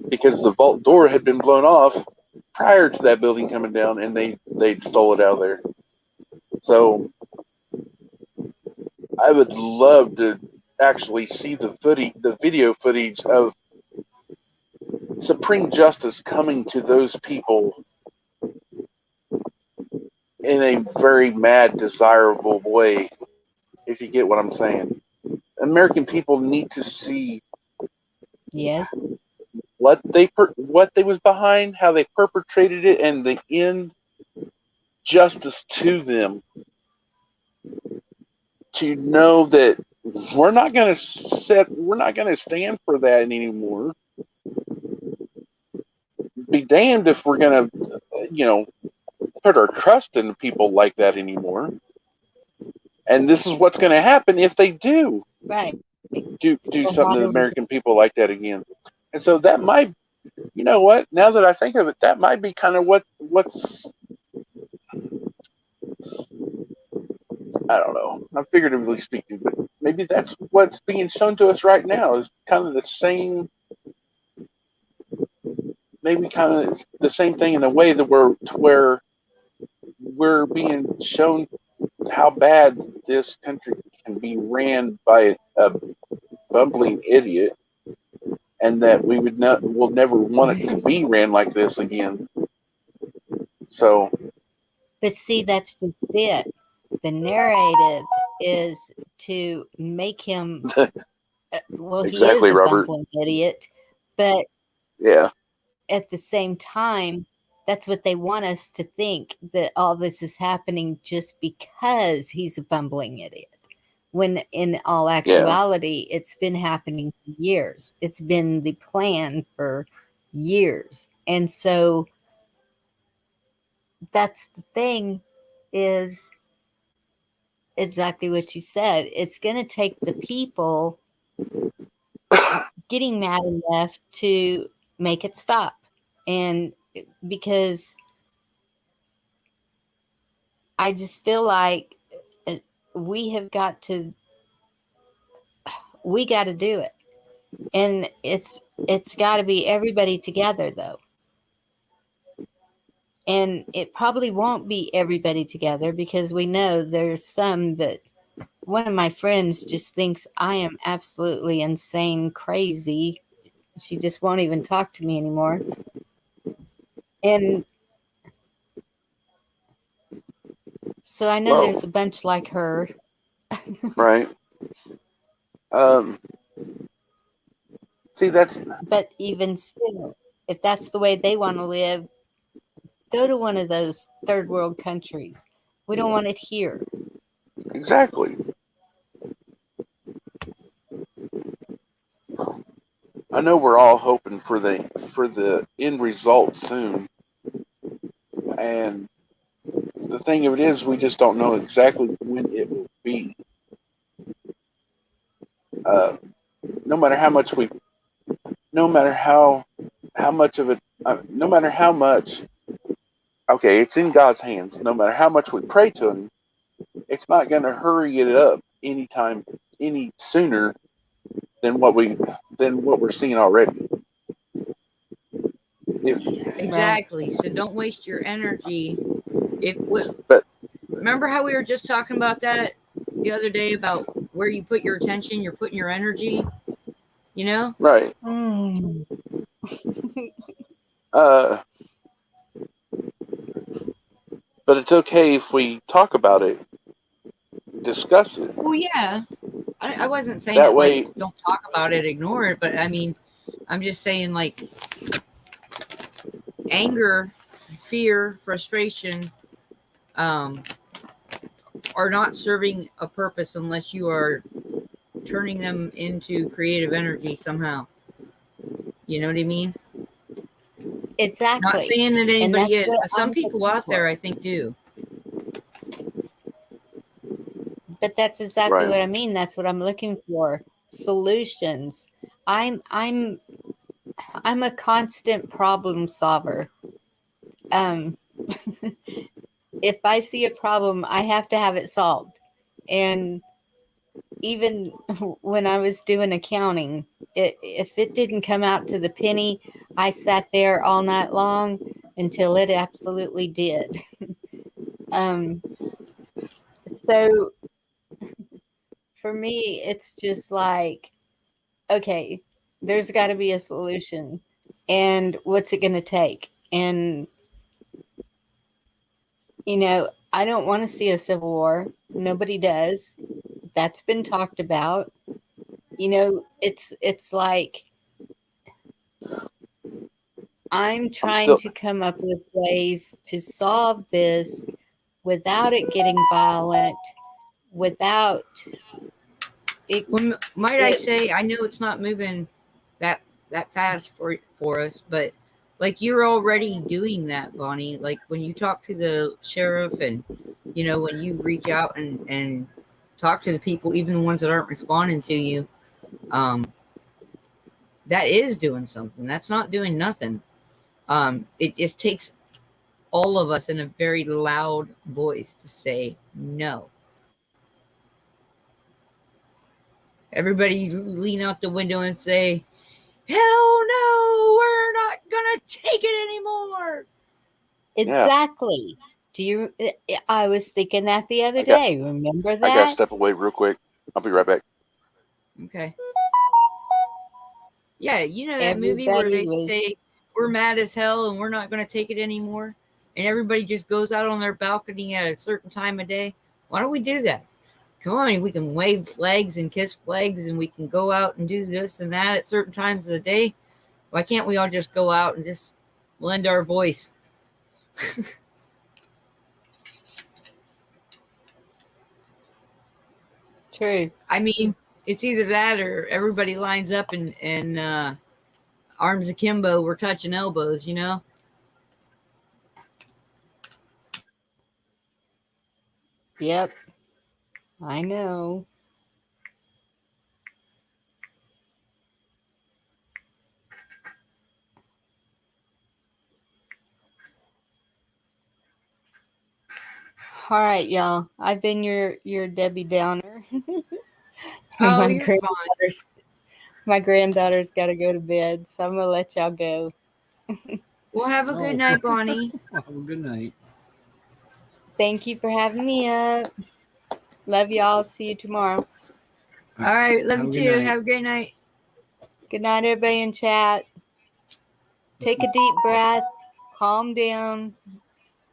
because the vault door had been blown off prior to that building coming down, and they'd stole it out of there. So I would love to actually see the video footage of Supreme Justice coming to those people in a very mad, desirable way, if you get what I'm saying. American people need to see Yes. what they was behind, how they perpetrated it, and the end justice to them. to know that we're not going to stand for that anymore. Be damned if we're going to, put our trust in people like that anymore. And this is what's going to happen if they do Right. do So something how to do we American people like that again. And so that might, you know what? Now that I think of it, that might be kind of what's I don't know. I'm figuratively speaking, but maybe that's what's being shown to us right now is kind of the same, maybe kind of the same thing in a way that we're being shown how bad this country can be ran by a bumbling idiot, and that we'll never want it to be ran like this again. So, But see, that's just it. The narrative is to make him, well, he is exactly, a Robert. bumbling idiot, but Yeah, at the same time, that's what they want us to think, that all this is happening just because he's a bumbling idiot. When in all yeah. actuality, it's been happening for years. It's been the plan for years. And so that's the thing, is exactly what you said. It's going to take the people getting mad enough to make it stop. And because I just feel like uh, we have got to, we got to do it. And it's got to be everybody together, though. And it probably won't be everybody together, because we know there's some that, one of my friends just thinks I am absolutely insane, crazy. She just won't even talk to me anymore. And so I know there's Well, a bunch like her. right. Um, see, that's But even still, if that's the way they want to live, go to one of those third world countries. We don't want it here. exactly. I know we're all hoping for the end result soon, and the thing of it is, we just don't know exactly when it will be. Uh, no matter how much we, no matter how much of it, no matter how much. Okay, it's in God's hands. No matter how much we pray to Him, it's not going to hurry it up any sooner than what we're seeing already. If Right. Exactly. So don't waste your energy. but Remember how we were just talking about that the other day, about where you put your attention, you're putting your energy, you know? right, Mm. uh, but it's okay if we talk about it, discuss it. Well, yeah. I wasn't saying That it like way, don't talk about it, ignore it, but I mean, I'm just saying like anger, fear, frustration, um, are not serving a purpose unless you are turning them into creative energy somehow. You know what I mean? Not Exactly. saying that And anybody that's is, what but some I'm people looking out there for. I think do. But that's exactly right, what I mean. That's what I'm looking for. Solutions. I'm I'm I'm a constant problem solver. Um if I see a problem, I have to have it solved. And even when I was doing accounting, if it didn't come out to the penny, I sat there all night long until it absolutely did. Um, so for me, it's just like, okay, there's got to be a solution. And what's it going to take? And, I don't want to see a civil war. Nobody does. That's been talked about. It's like, I'm I'm trying still to come up with ways to solve this without it getting violent, without it. Well, might I say, I know it's not moving that fast for us, but like you're already doing that, Bonnie. Like when you talk to the sheriff, and when you reach out and talk to the people, even the ones that aren't responding to you, that is doing something. That's not doing nothing. It just takes all of us in a very loud voice to say no. Everybody lean out the window and say, hell no, we're not gonna take it anymore. Exactly. Do you? I was thinking that the other day. Remember I gotta that? step away real quick. I'll be right back. Okay. Yeah, you know that movie where they say we're mad as hell and we're not going to take it anymore, and everybody just goes out on their balcony at a certain time of day? Why don't we do that? Come on, we can wave flags and kiss flags, and we can go out and do this and that at certain times of the day. Why can't we all just go out and just lend our voice? True. I mean, it's either that or everybody lines up and arms akimbo, we're touching elbows, Yep. I know. All right, y'all. I've been your Debbie Downer. Oh, you're fine. My granddaughter's got to go to bed, so I'm gonna let y'all go. Well, have a good night, Bonnie. Have a good night. Thank you for having me up. Love y'all. See you tomorrow. All right, love you too. Have a great night. Good night, everybody in chat. Take a deep breath. Calm down.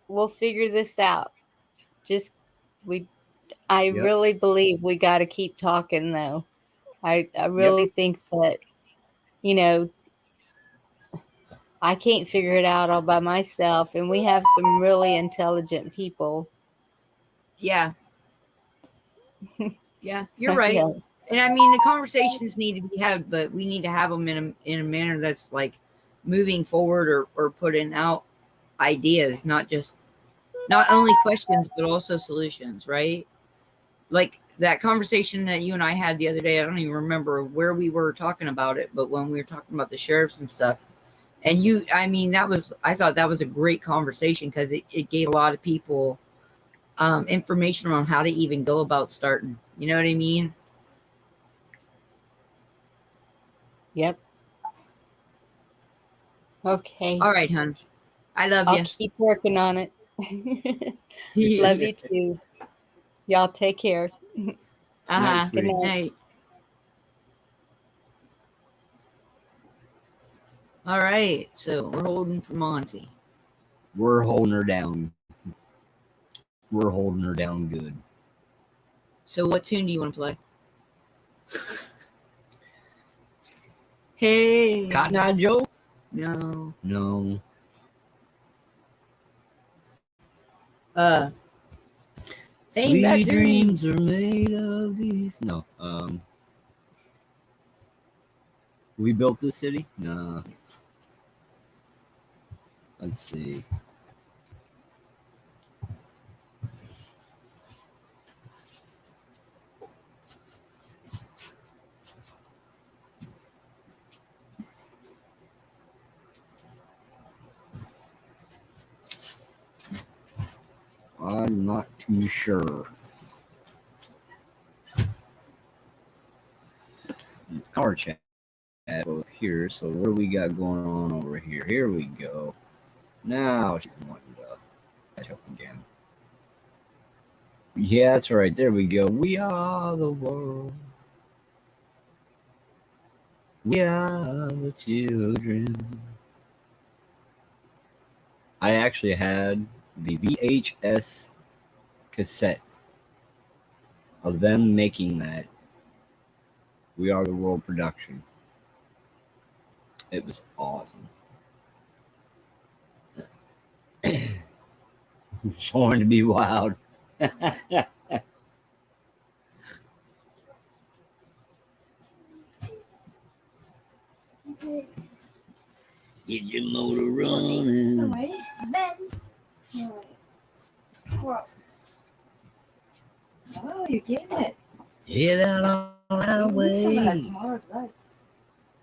We'll figure this out. I really believe we got to keep talking, though. I really think that, I can't figure it out all by myself, and we have some really intelligent people. Yeah. Yeah, you're right. Yeah. And I mean, the conversations need to be had, but we need to have them in a manner that's like moving forward or putting out ideas, not only questions, but also solutions, right? Like that conversation that you and I had the other day, I don't even remember where we were talking about it, but when we were talking about the sheriffs and stuff, and I thought that was a great conversation because it gave a lot of people information on how to even go about starting. You know what I mean? Yep. Okay. All right, hon. I love you. I'll keep working on it. Love you too. Y'all take care. Good night. All right, so we're holding for Monty. We're holding her down. We're holding her down good. So what tune do you want to play? Hey. Cotton Eye Joe? No. No. Sweet dreams are made of these. No. We built this city? No. Let's see. I'm not too sure. Our chat over here. So what do we got going on over here? Here we go. Now she's wanting to catch up again. Yeah, that's right. There we go. We are the world. We are the children. I actually had the VHS cassette of them making that We Are the World production. It was awesome. Born to be wild. Get your motor running. Oh, you're getting it. Head out on our way. tomorrow, right?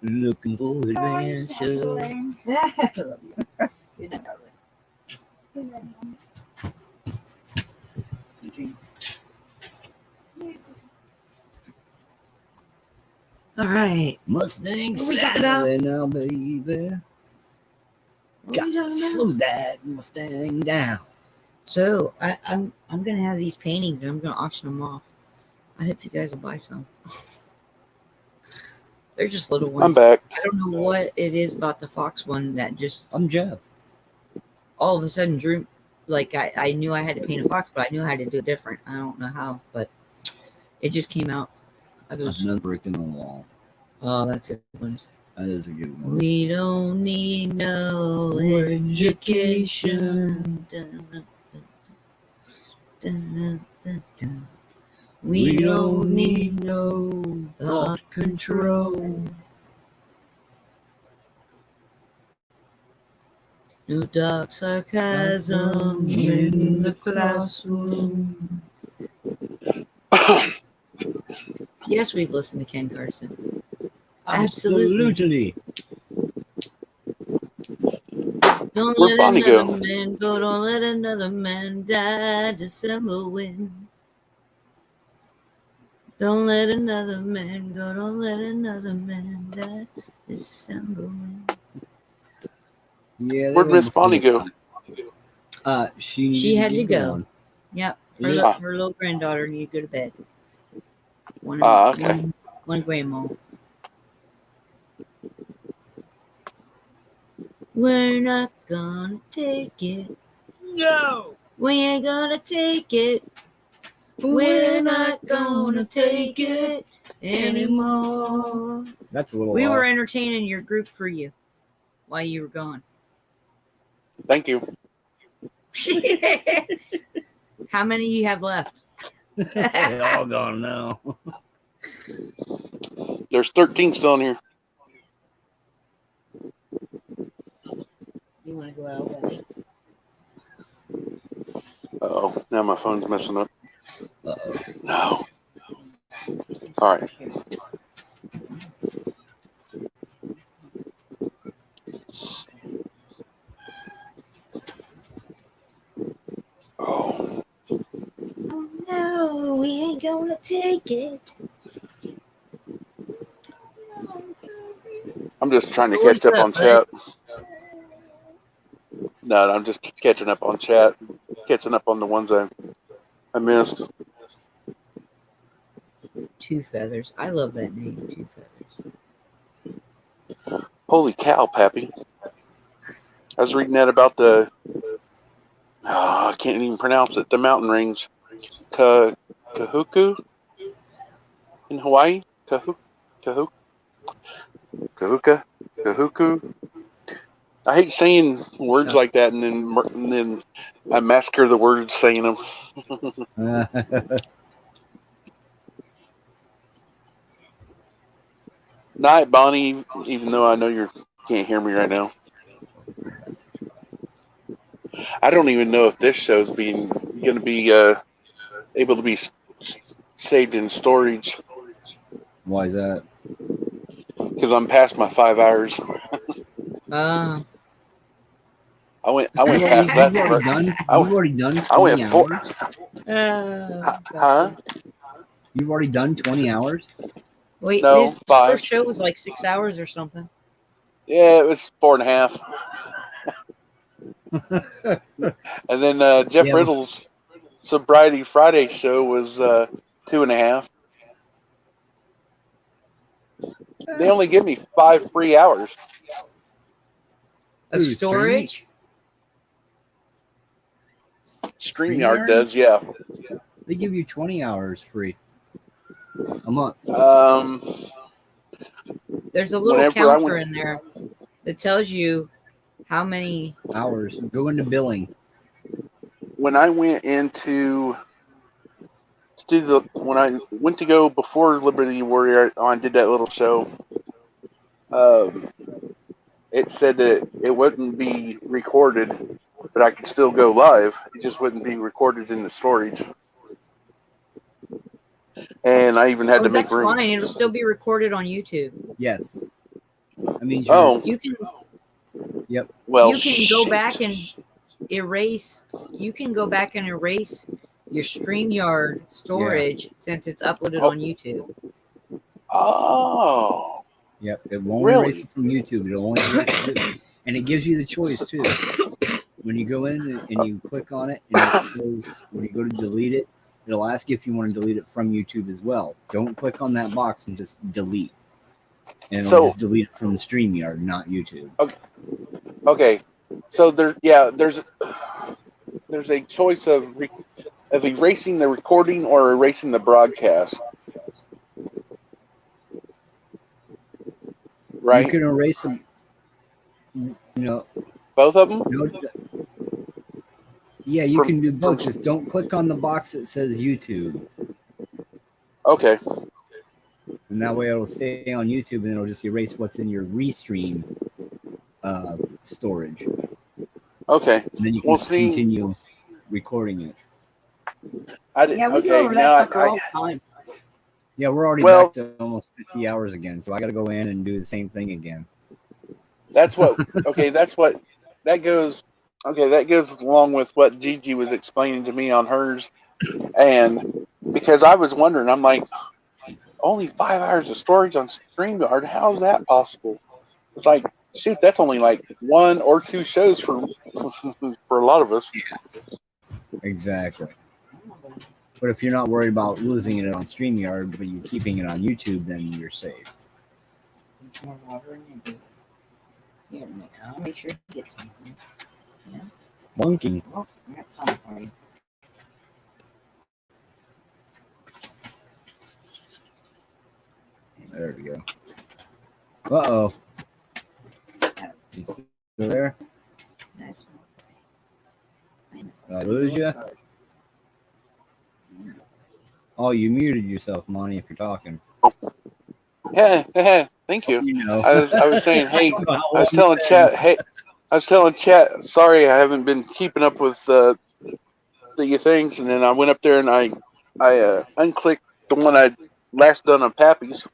Looking for adventure. Good night, darling. Sweet dreams. All right, Mustang What we talking about? Saturday now, baby. What Got we to talking about? slow that Mustang down. So I'm gonna have these paintings and I'm gonna auction them off. I hope you guys will buy some. They're just little ones. I'm back. I don't know what it is about the fox one that just I'm Jeff. all of a sudden drew. Like I knew I had to paint a fox, but I knew how to do it different. I don't know how, but it just came out. I There's was, another brick in the wall. oh, that's a good one. That is a good one. We don't need no education. Dun, dun, dun, dun, dun. We don't need no thought control. No dark sarcasm in the classroom. Yes, we've listened to Ken Carson. Absolutely. Don't Where'd let Bonnie another go? man go. Don't let another man die. December wind. Don't let another man go. Don't let another man die. December wind. Yeah. Where'd Miss Bonnie go? She had to get go. going. Yep. Yeah. Her little granddaughter needed to go to bed. Okay. One grandma. We're not gonna take it. No. We ain't gonna take it. We're not gonna take it anymore. That's a little. We were entertaining your group for you while you were gone. Thank you. How many you have left? They're all gone now. There's 13 still in here. You want to go out, buddy? Oh, now my phone's messing up. Uh-oh. No. All right. Oh, Oh no, we ain't gonna take it. I'm just trying to So catch what's up on up, bud? chat. No, I'm just catching up on chat, catching up on the ones I missed. Two Feathers. I love that name, Two Feathers. Holy cow, Pappy. I was reading that about the, I can't even pronounce it, the mountain range. Kahuku in Hawaii? Kahuku? I hate saying words like that and then I massacre the words saying them. Night, Bonnie, even though I know you can't hear me right now. I don't even know if this show's going to be able to be saved in storage. Why is that? Because I'm past my 5 hours. I went past that. You've already done 20 I went hours? Huh? You've already done 20 hours? Wait, No, this 5. first show was like 6 hours or something. Yeah, it was 4.5. And then Jeff Riddle's Sobriety Friday show was 2.5. They only give me 5 free hours. Of storage? StreamYard does, yeah. They give you 20 hours free a month. There's a little counter in there that tells you how many hours. Go into billing. When I went into when I went to go before Liberty Warrior, I did that little show. it said that it wouldn't be recorded, but I could still go live. It just wouldn't be recorded in the storage. And I even had Oh, to make that's room. fine. It'll still be recorded on YouTube. Yes. I mean, Oh, You can well, you can go shit. back and erase. You can go back and erase your StreamYard storage since it's uploaded Oh. on YouTube. Oh, yep. It won't Really? erase it from YouTube. It'll only erase it. And it gives you the choice, too. When you go in and you click on it, and it says, when you go to delete it, it'll ask you if you want to delete it from YouTube as well. Don't click on that box and just delete. And it'll So- just delete it from the StreamYard, not YouTube. okay. So there's a choice of erasing the recording or erasing the broadcast. Right? You can erase them. Both of them? Yeah, you From- can do both. from- Just don't click on the box that says YouTube. Okay. And that way it'll stay on YouTube and it'll just erase what's in your restream storage. Okay. And then you can We'll see. continue recording it. I did, Yeah, we okay. go over that Now sucker all the time. Yeah, we're already Well- back to almost 50 hours again, so I got to go in and do the same thing again. that's what. Okay, that's what. That goes. Okay, that goes along with what Gigi was explaining to me on hers, and because I was wondering, I'm like, only 5 hours of storage on StreamYard. How is that possible? It's like, shoot, that's only like 1 or 2 shows for for a lot of us. Exactly. But if you're not worried about losing it on StreamYard, but you're keeping it on YouTube, then you're safe. More water in there. Here, I'll make sure you get some. Yeah. Monkey. Oh, I got some for you. There we go. Uh-oh. You still there? Nice one. Did I lose you? Oh, you muted yourself, Monty, if you're talking. Yeah, thank you. You know. I was saying, hey, I I was telling chat, hey, I was telling chat, sorry, I haven't been keeping up with the things, and then I went up there and I unclicked the one I last done on Pappy's,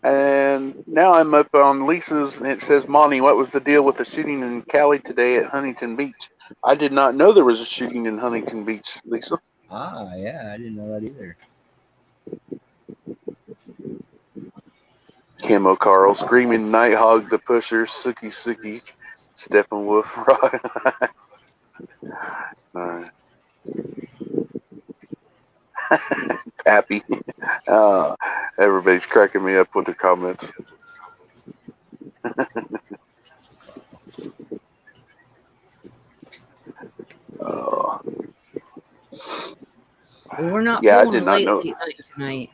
and now I'm up on Lisa's, and it says, Monty, what was the deal with the shooting in Cali today at Huntington Beach? I did not know there was a shooting in Huntington Beach, Lisa. Ah, yeah, I didn't know that either. Camo Carl screaming, Nighthawk the Pusher, Sookie Sookie, Steppenwolf, Pappy. Everybody's cracking me up with their comments. Well, we're not Yeah, I pulling did a not know. late night tonight.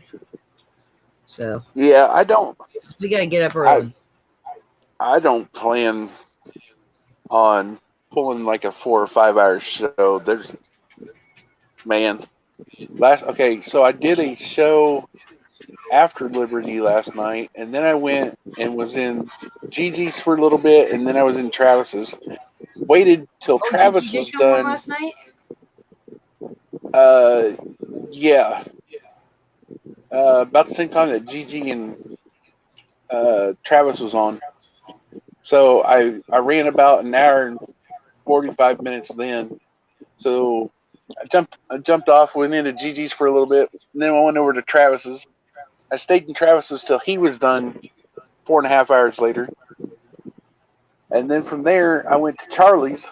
So Yeah, I don't we got to get up early. I don't plan on pulling like a 4 or 5 hour show. There's so I did a show after Liberty last night, and then I went and was in Gigi's for a little bit, and then I was in Travis's. Waited till Travis Gigi was did come on done. last night? Yeah. About the same time that Gigi and Travis was on. So I ran about an hour and 45 minutes then. So I jumped off, went into Gigi's for a little bit, and then I went over to Travis's. I stayed in Travis's till he was done 4.5 hours later. And then from there, I went to Charlie's.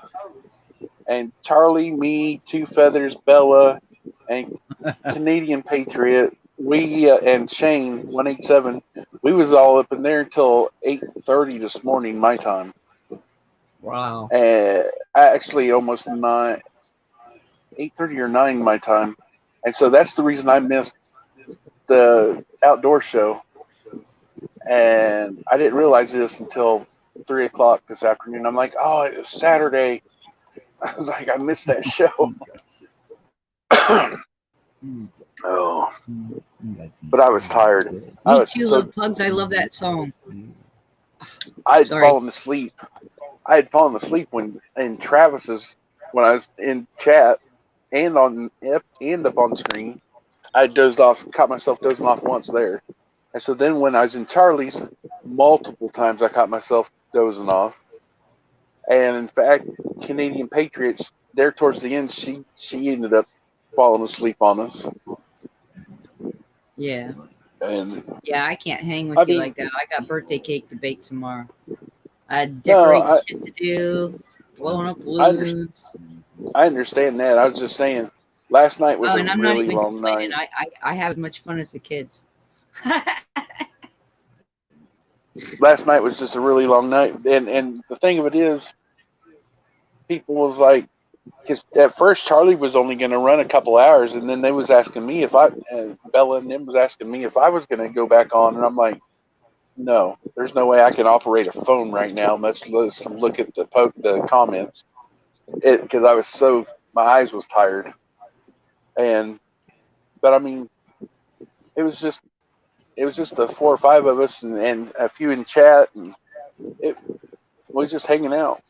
And Charlie, me, Two Feathers, Bella, and Canadian Patriot, we and Shane 187, we was all up in there until 8:30 this morning my time. Wow. Actually, almost 8:30 or 9 my time, and so that's the reason I missed the outdoor show. And I didn't realize this until 3 o'clock this afternoon. I'm like, oh, it was Saturday. I was like, I missed that show. Oh, but I was tired. I Me was too, so Love Pugs. I love that song. I had Sorry. fallen asleep. I had fallen asleep when in Travis's when I was in chat and up on screen. I dozed off, caught myself dozing off once there, and so then when I was in Charlie's, multiple times I caught myself dozing off. And in fact, Canadian Patriots there towards the end, she ended up falling asleep on us. Yeah. And Yeah, I can't hang with I you mean, like that. I got birthday cake to bake tomorrow. I no, decorate shit to do, blowing up balloons. I understand that. I was just saying, last night was Oh, a and I'm not really even long complaining. night. I have as much fun as the kids. Last night was just a really long night, and the thing of it is, people was like, because at first Charlie was only going to run a couple hours, and then they was asking me if Bella and them was asking me if I was going to go back on, and I'm like, no, there's no way I can operate a phone right now. Let's look at the comments, because I was my eyes was tired, but I mean, it was just the 4 or 5 of us and a few in chat, and it we was just hanging out.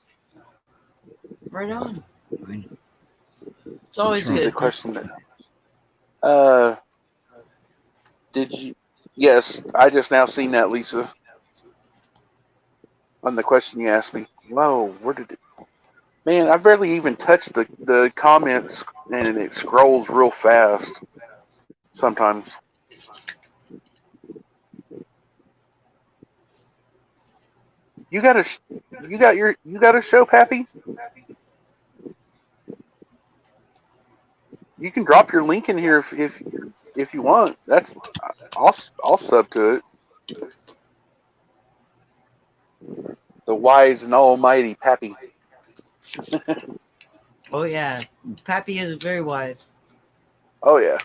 Right on. It's always See the good. question. Did you? Yes, I just now seen that, Lisa, on the question you asked me. Whoa, where did it? Man, I barely even touched the comments, and it scrolls real fast sometimes. You got a show, Pappy? You can drop your link in here if you want. I'll sub to it. The wise and almighty Pappy. Oh yeah, Pappy is very wise. Oh yeah.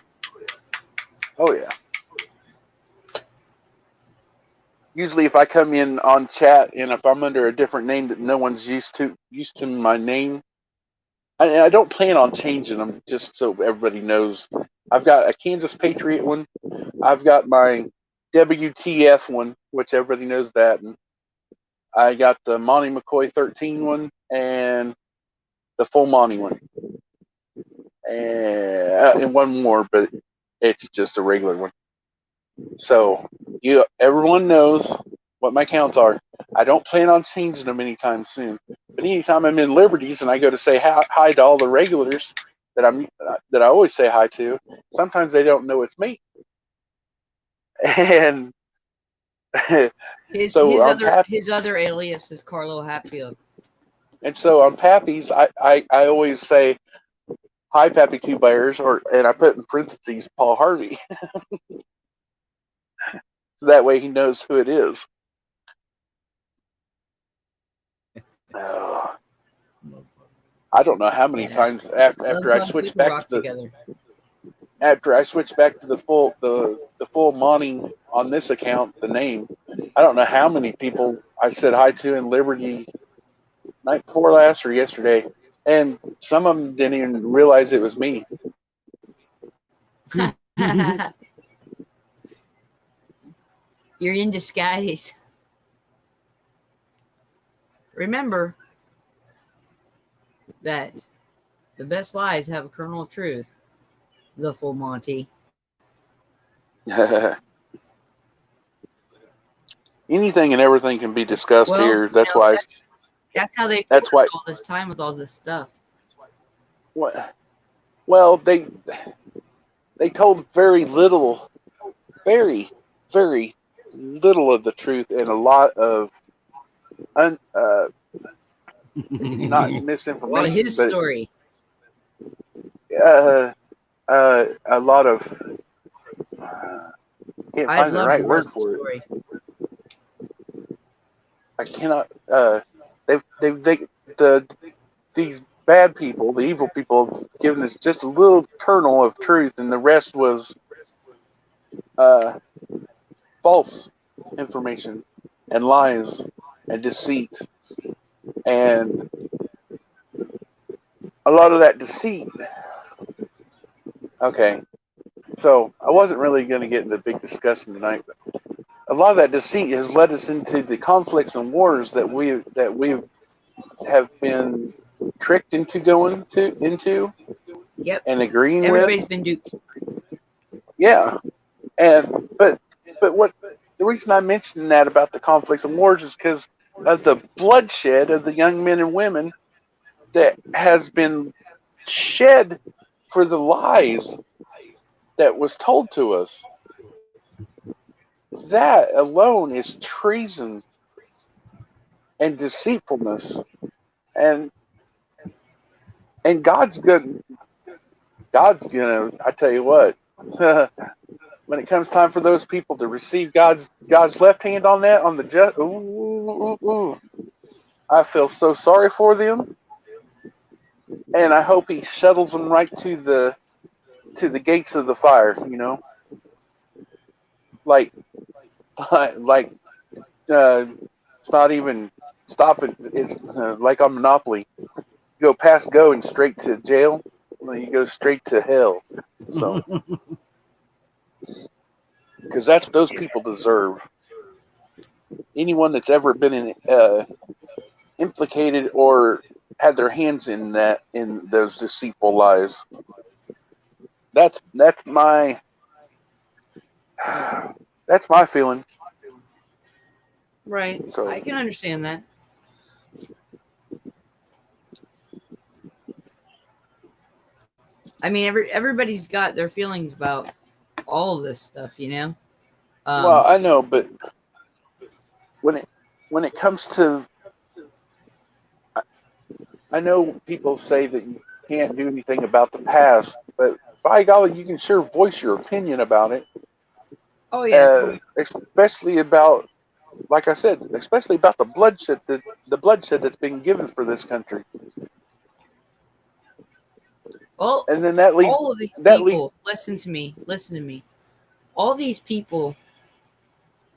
Oh yeah. Usually, if I come in on chat and if I'm under a different name that no one's used to my name, I don't plan on changing them just so everybody knows. I've got a Kansas Patriot one. I've got my WTF one, which everybody knows that, and I got the Monty McCoy 13 one and the full Monty one, and one more, but it's just a regular one. So everyone knows what my counts are. I don't plan on changing them anytime soon. But anytime I'm in Liberties and I go to say hi to all the regulars that I always say hi to, sometimes they don't know it's me. And His so his on other his other alias is Carlo Hatfield. and so on Pappy's, I always say hi, Pappy Two Bears, and I put in parentheses Paul Harvey, so that way he knows who it is. Oh, I don't know how many times after I switched back to the full Monty on this account, the name, I don't know how many people I said hi to in Liberty night before last or yesterday, and some of them didn't even realize it was me. You're in disguise. Remember that the best lies have a kernel of truth. The full Monty. Anything and everything can be discussed here. That's why. That's how they fooled That's why. us all this time with all this stuff. Well, they told very little of the truth and a lot of not misinformation, A lot of his but story. a lot of can't I'd find the love right the word rest for of the story. it. I cannot. These bad people, the evil people, have given us just a little kernel of truth, and the rest was false information and lies and deceit, and a lot of that deceit. Okay, so I wasn't really going to get into a big discussion tonight, but a lot of that deceit has led us into the conflicts and wars that we have been tricked into into Yep. and agreeing Everybody's with. been duped. Yeah, and what the reason I mentioned that about the conflicts and wars is because of the bloodshed of the young men and women that has been shed for the lies that was told to us. That alone is treason and deceitfulness, and God's good. God's gonna. I tell you what. When it comes time for those people to receive God's left hand on that, on the just, I feel so sorry for them, and I hope He shuttles them right to the gates of the fire. You know, like like it's not even stopping. It's like on Monopoly. You go past go and straight to jail. Well, you go straight to hell. So, because that's what those people deserve. Anyone that's ever been implicated or had their hands in those deceitful lies. That's my that's my feeling. Right. So I can understand that. I mean, everybody's got their feelings about all of this stuff, you know. well, I know, but when it comes to, I know people say that you can't do anything about the past, but by golly, you can sure voice your opinion about it. Oh yeah. Especially about, like I said, especially about the bloodshed that's being given for this country. Well, And then that leads all of these people, listen to me. All these people,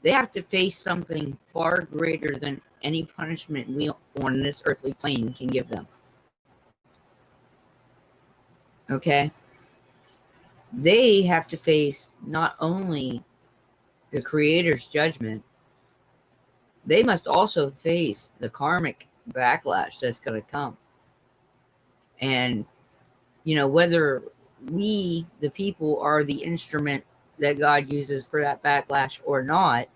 they have to face something far greater than any punishment we on this earthly plane can give them. Okay? They have to face not only the Creator's judgment, they must also face the karmic backlash that's going to come. And, you know, whether we, the people, are the instrument that God uses for that backlash or not,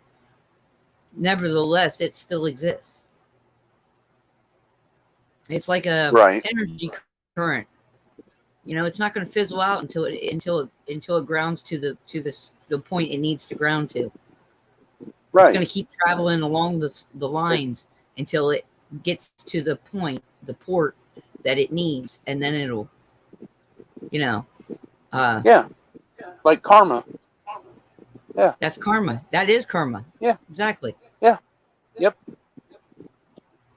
nevertheless, it still exists. It's like a energy current. You know, it's not going to fizzle out until it grounds to the point it needs to ground to. Right. It's going to keep traveling along the lines until it gets to the point, the port that it needs, and then it'll, you know. Yeah, like karma. Yeah. That's karma. That is karma. Yeah. Exactly. Yeah. Yep.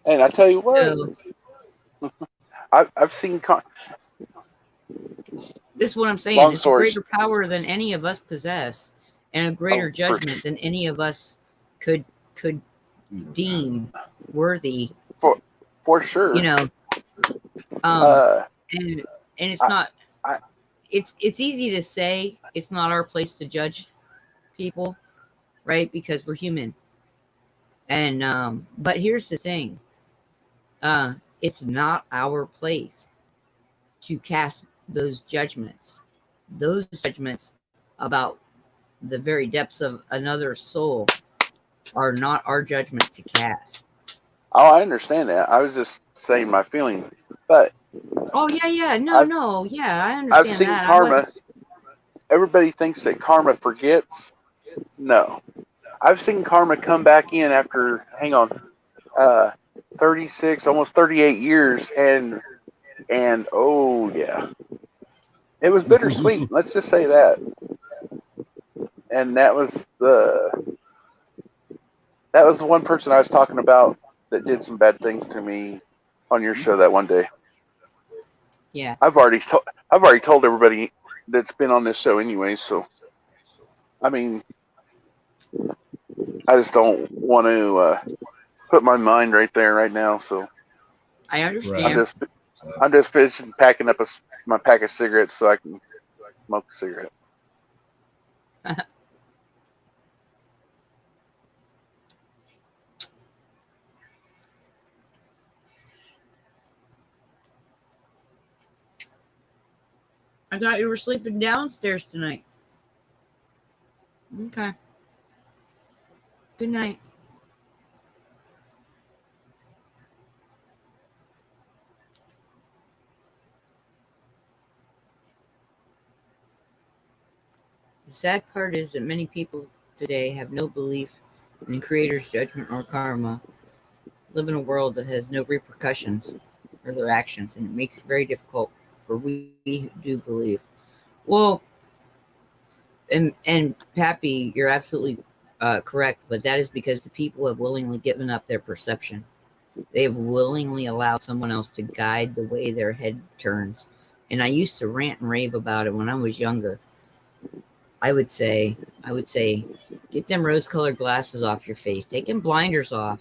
And I tell you what, I've seen this is what I'm saying. It's a greater power than any of us possess, and a greater judgment than any of us could deem worthy. For sure. You know. And it's not. It's easy to say it's not our place to judge people, right? Because we're human. And but here's the thing. It's not our place to cast those judgments. Those judgments about the very depths of another soul are not our judgment to cast. Oh, I understand that. I was just saying my feeling. But oh yeah, yeah. I understand. I've seen that. karma. Everybody thinks that karma forgets. No. I've seen karma come back in after 36, almost 38 years, and oh yeah, it was bittersweet. Let's just say that. And that was the one person I was talking about that did some bad things to me on your show that one day. Yeah, I've already told everybody that's been on this show anyway. So, I mean, I just don't want to put my mind right there right now. So, I understand. I'm just finishing packing up my pack of cigarettes so I can smoke a cigarette. I thought you were sleeping downstairs tonight. Okay. Good night. The sad part is that many people today have no belief in the Creator's judgment or karma, live in a world that has no repercussions for their actions, and it makes it very difficult for we who do believe. Well, and Pappy, you're absolutely correct, but that is because the people have willingly given up their perception. They have willingly allowed someone else to guide the way their head turns. And I used to rant and rave about it when I was younger. I would say, get them rose-colored glasses off your face. Take them blinders off.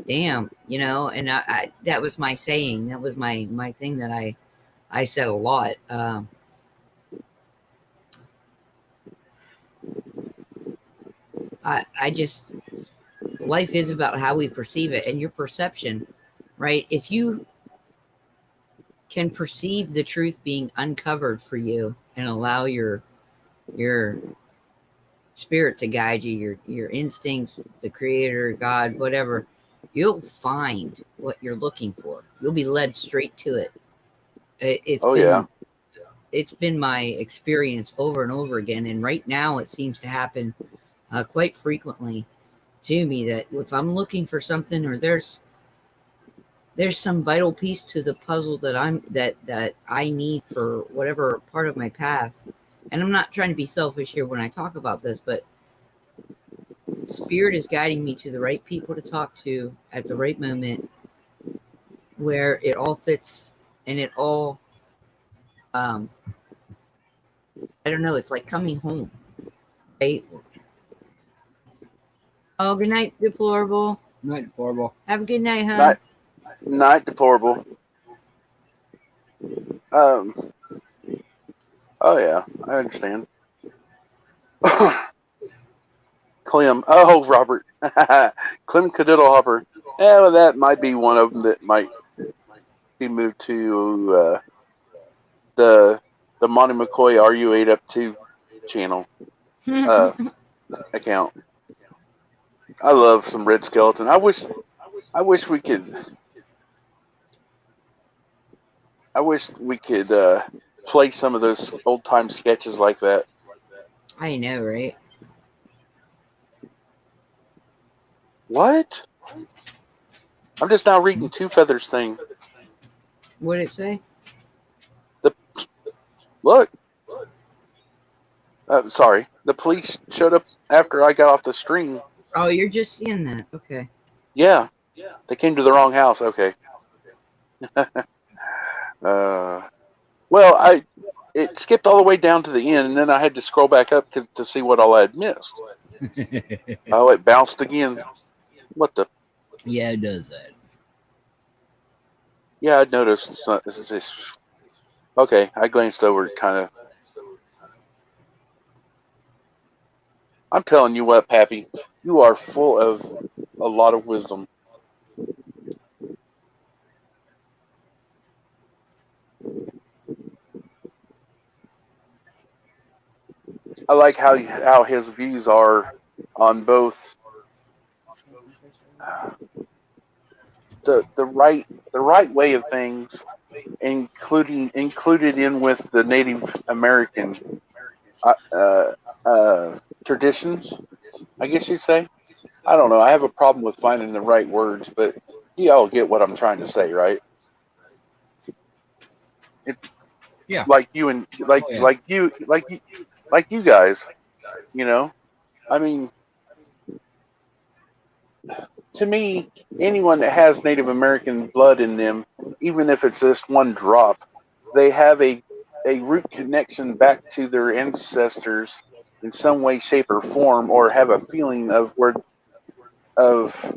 Damn, And that was my saying. That was my thing that I said a lot. I just life is about how we perceive it and your perception, right? If you can perceive the truth being uncovered for you and allow your spirit to guide you, your instincts, the creator, God, whatever, you'll find what you're looking for. You'll be led straight to it. It's Oh been yeah. it's been my experience over and over again, and right now it seems to happen quite frequently to me that if I'm looking for something or there's some vital piece to the puzzle that I need for whatever part of my path. And I'm not trying to be selfish here when I talk about this, but spirit is guiding me to the right people to talk to at the right moment where it all fits and it all I don't know, it's like coming home. Right? Oh, good night, deplorable. Not deplorable. Have a good night, hon. Not deplorable. Um. Oh yeah, I understand. Clem. Oh, Robert. Clem Cadiddle Yeah, well, that might be one of them that might be moved to the Monty McCoy Are You 8 Up 2 channel account. I love some Red Skeleton. I wish we could. I wish we could play some of those old time sketches like that. I know, right? What? I'm just now reading Two Feathers thing. What did it say? Look. Sorry. The police showed up after I got off the stream. Oh, you're just seeing that. Okay. Yeah. They came to the wrong house. Okay. Well, it skipped all the way down to the end, and then I had to scroll back up to see what all I had missed. Oh, it bounced again. What the? Yeah, it does that. Yeah, I noticed. Okay, I glanced over it kind of. I'm telling you what, Pappy, you are full of a lot of wisdom. I like how his views are on both the right way of things, included in with the Native American traditions, I guess you'd say. I don't know. I have a problem with finding the right words, but you all get what I'm trying to say, right? Yeah. Like you and like you guys, I mean, to me, anyone that has Native American blood in them, even if it's just one drop, they have a root connection back to their ancestors in some way, shape, or form, or have a feeling of of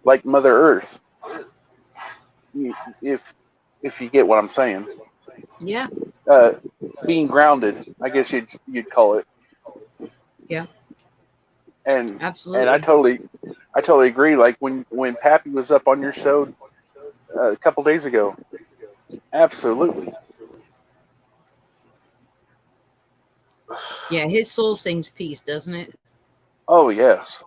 like Mother Earth. If you get what I'm saying. Yeah. Being grounded, I guess you'd call it. Yeah. And absolutely. And I totally agree. Like when Pappy was up on your show a couple days ago, Absolutely. Yeah, his soul sings peace, doesn't it? Oh yes.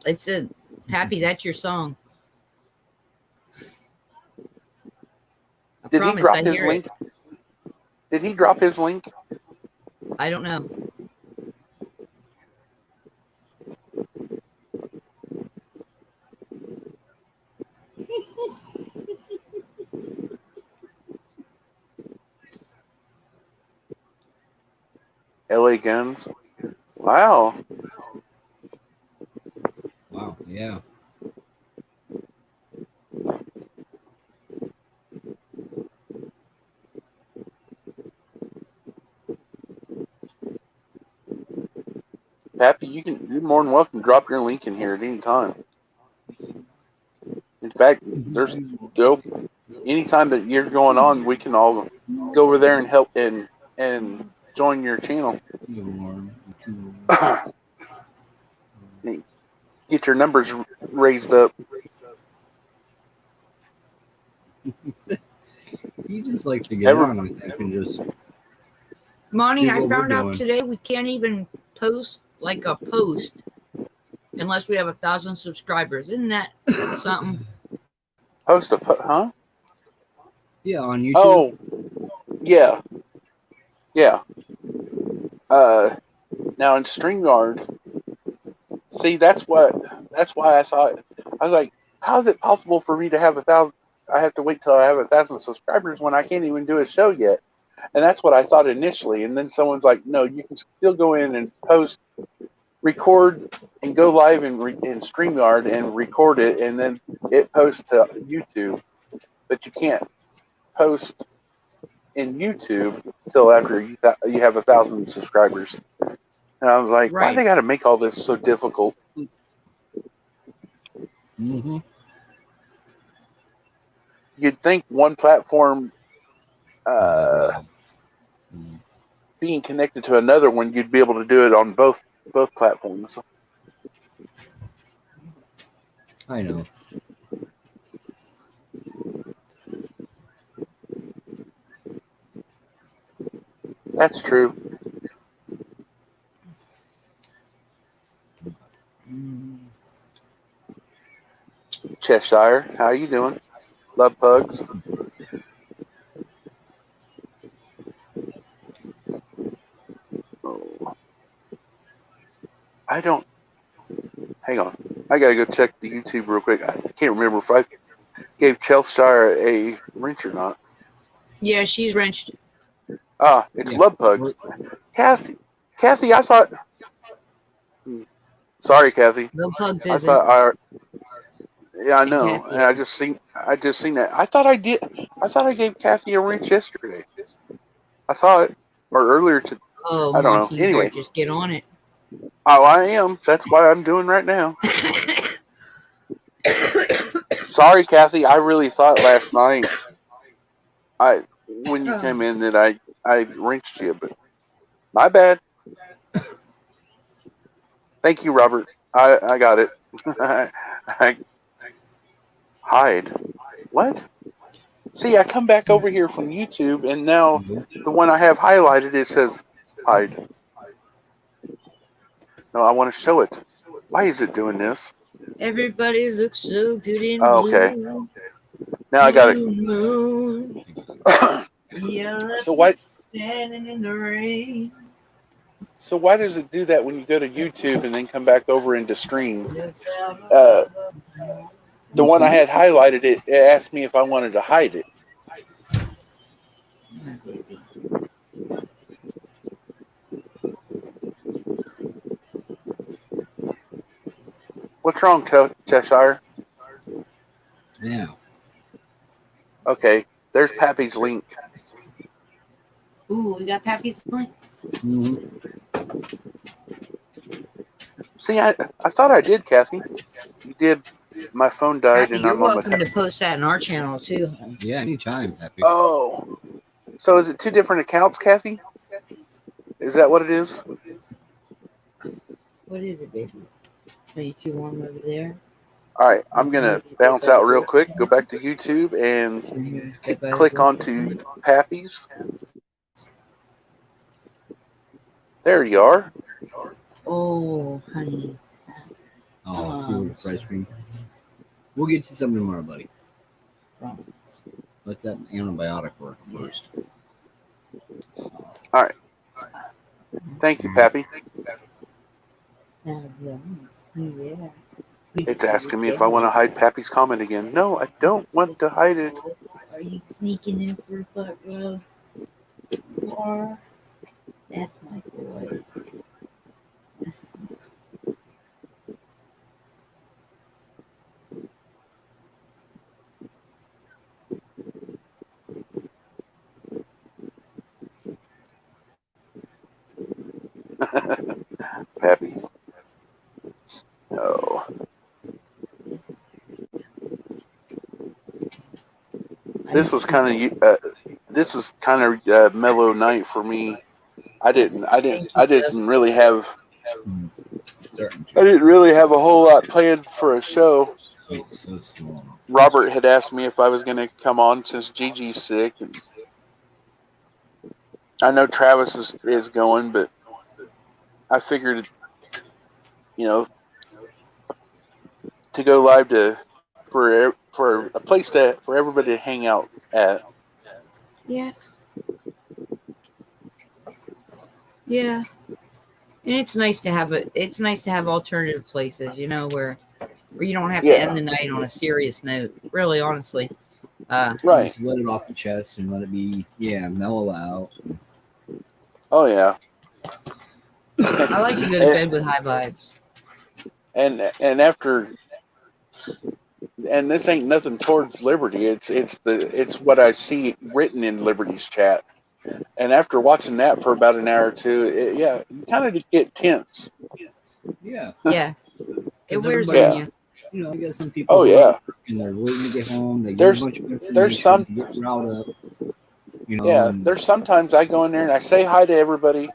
It's a Pappy, that's your song. I Did he promised drop I his hear link? it. Did he drop his link? I don't know. LA Guns. Wow. Wow. Yeah. Pappy, you're more than welcome to drop your link in here at any time. In fact, there'll anytime that you're going on, we can all go over there and help and join your channel. Get your numbers raised up. He just likes to get Ever on and can just Monty, do I what we're found out doing. today we can't even post like a post unless we have 1,000 subscribers. Isn't that something? post huh? Yeah, on YouTube. Oh, yeah, yeah. Now in StreamYard, see that's why I thought I was like, how is it possible for me to have 1,000? I have to wait till I have 1,000 subscribers when I can't even do a show yet. And that's what I thought initially. And then someone's like, no, you can still go in and post, record, and go live in StreamYard and record it, and then it posts to YouTube. But you can't post in YouTube till after you have 1,000 subscribers. And I was like, why Right. they got to make all this so difficult? Mm-hmm. You'd think one platform being connected to another one, you'd be able to do it on both platforms. I know. That's true. Cheshire, how you doing? Love pugs. Oh, I don't. Hang on. I gotta go check the YouTube real quick. I can't remember if I gave Cheshire a wrench or not. Yeah, she's wrenched. Ah, it's Yeah. love pugs. Kathy, I thought. Sorry, Kathy. Love Pugs I isn't. thought Yeah, I And know. Kathy And I isn't. just seen that. I thought I did. I thought I gave Kathy a wrench yesterday. I thought, or earlier to. Oh, I don't know. Monty, you better Anyway, just get on it. oh, I am. That's what I'm doing right now. Sorry, Kathy. I really thought last night, when you came in, that I wrenched you, but my bad. Thank you, Robert. I got it. I hide. What? See, I come back over here from YouTube, and now the one I have highlighted, it says hide. No, I want to show it. Why is it doing this? Everybody looks so good in Oh, blue. okay. Now I got Blue moon. it. You left So me why? standing in the rain. So why does it do that when you go to YouTube and then come back over into stream? Without Uh, a the one I had highlighted, it asked me if I wanted to hide it. What's wrong, Cheshire? Yeah. Okay, there's Pappy's link. Ooh, we got Pappy's link. Mm-hmm. See, I thought I did, Kathy. You did. My phone died, Pappy, and you're I'm on my. welcome to post that in our channel too. Yeah, anytime, Happy. Oh, so is it two different accounts, Kathy? Is that what it is? What is it, baby? Are you too warm over there? All right, I'm gonna bounce out real quick. Go back to YouTube and click onto Pappy's. There you are. Oh, honey. Oh, see what fresh cream. We'll get you some tomorrow, buddy. Promise. Let that antibiotic work first. All right. Thank you, Pappy. Yeah. It's asking me if I want to hide Pappy's comment again. No, I don't want to hide it. Are you sneaking in for a butt rub? You are. That's my boy. Pappy. No. This was kind of mellow night for me. I didn't really have a whole lot planned for a show. It's so small. Robert had asked me if I was going to come on since Gigi's sick. And I know Travis is going, but I figured, to go live for a place for everybody to hang out at. Yeah. Yeah. And it's nice to have alternative places, where you don't have to end the night on a serious note. Really, honestly. Right. Just let it off the chest and let it be, mellow out. Oh yeah. I like to go to bed with high vibes. And this ain't nothing towards Liberty. It's what I see written in Liberty's chat. And after watching that for about an hour or two, you kind of get tense. Yeah. Yeah. It wears on you. You got some people. Oh yeah. And they're waiting to get home. They there's some to get riled up. There's sometimes I go in there and I say hi to everybody,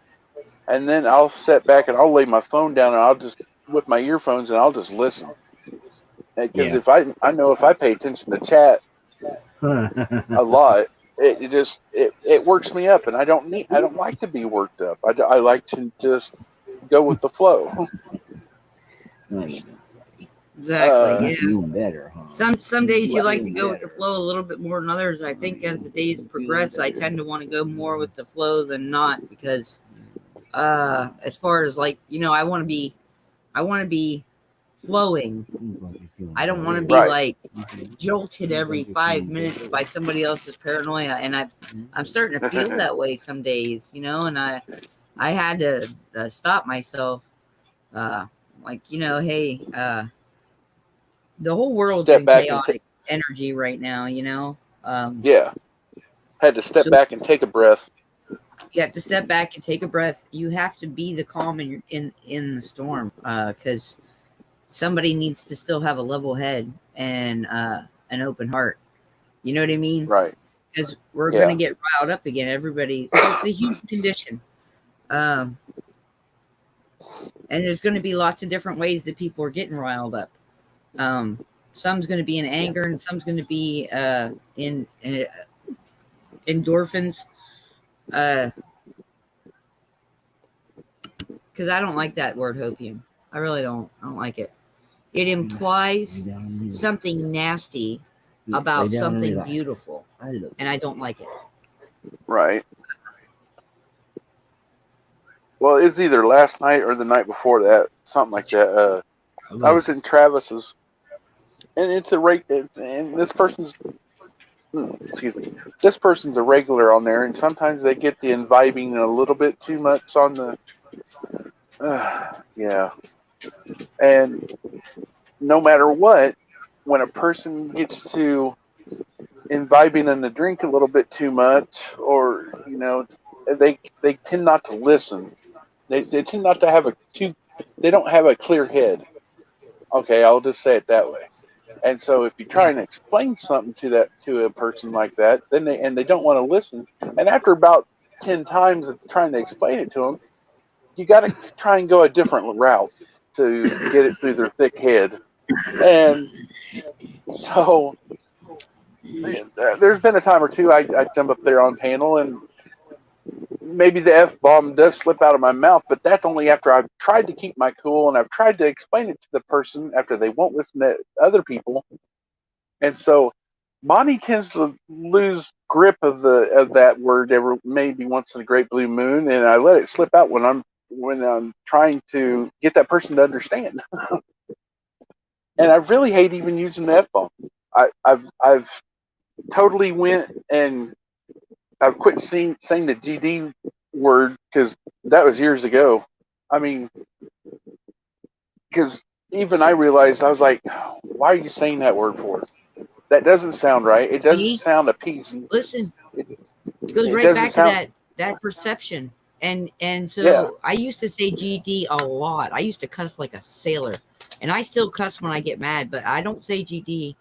and then I'll sit back and I'll lay my phone down and I'll just with my earphones and I'll just listen. Because if I know if I pay attention to chat a lot, it works me up, and I don't like to be worked up. I like to just go with the flow. Exactly. Yeah. Better, huh? Some days you like to go with the flow a little bit more than others. I think as the days progress, I tend to want to go more with the flow than not, because as far as I want to be flowing. I don't want to be jolted every 5 minutes by somebody else's paranoia, and I'm starting to feel that way some days, and I had to stop myself, hey, the whole world's in chaotic energy right now, had to step back and take a breath. You have to step back and take a breath. You have to be the calm in the storm, because somebody needs to still have a level head and an open heart. You know what I mean? Right. Because we're going to get riled up again. Everybody, it's a human condition. And there's going to be lots of different ways that people are getting riled up. Some's going to be in anger, and some's going to be in endorphins. Because I don't like that word hopium. I really don't. I don't like it. It implies something nasty about something beautiful, and I don't like it. Right. Well, it's either last night or the night before that, something like that. I was in Travis's, and it's and this person's, this person's a regular on there, and sometimes they get the imbibing a little bit too much on the, and no matter what, when a person gets to imbibing in the drink a little bit too much, or they tend not to listen. They tend not to have they don't have a clear head. Okay, I'll just say it that way. And so if you try and explain something to a person like that, then they don't want to listen. And after about 10 times of trying to explain it to them, you got to try and go a different route to get it through their thick head. And so there's been a time or two I jump up there on panel and maybe the F bomb does slip out of my mouth, but that's only after I've tried to keep my cool and I've tried to explain it to the person after they won't listen to other people. And so Monty tends to lose grip of that word every maybe once in a great blue moon, and I let it slip out when I'm trying to get that person to understand. And I really hate even using the F bomb. I've totally went and I've quit saying the GD word because that was years ago. I mean, because even I realized I was like, why are you saying that word for? That doesn't sound right. It doesn't See, sound appeasing. listen, It, it goes it right doesn't back to sound. that perception. And Yeah, so I used to say GD a lot. I used to cuss like a sailor, and I still cuss when I get mad, but I don't say GD.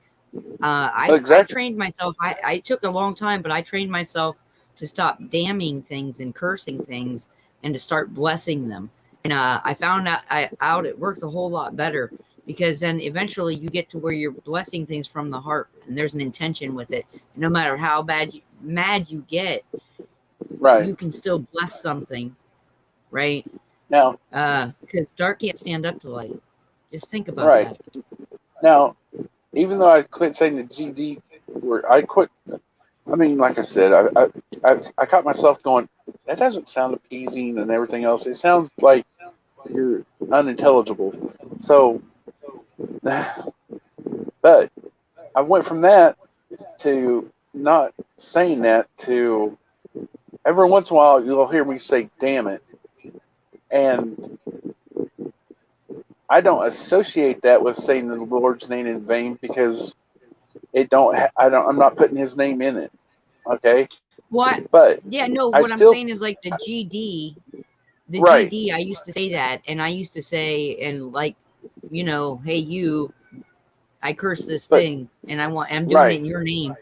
I exactly. trained myself. I took a long time, but I trained myself to stop damning things and cursing things and to start blessing them. And I found out it works a whole lot better because then eventually you get to where you're blessing things from the heart and there's an intention with it. And no matter how mad you get, Right. you can still bless something, right? Now, Because dark can't stand up to light. Just think about right. that. Now, even though I quit saying the GD word, I quit. I mean, like I said, I caught myself going, that doesn't sound appeasing and everything else. It sounds like you're unintelligible. So, but I went from that to not saying that to every once in a while you'll hear me say "damn it," and I don't associate that with saying the Lord's name in vain because I'm not putting His name in it. Okay, What? but Yeah, no, I what I'm still saying is like the GD, right, I used to say that, and I used to say, and like, hey, I curse this but thing, and I'm doing it right, in your name.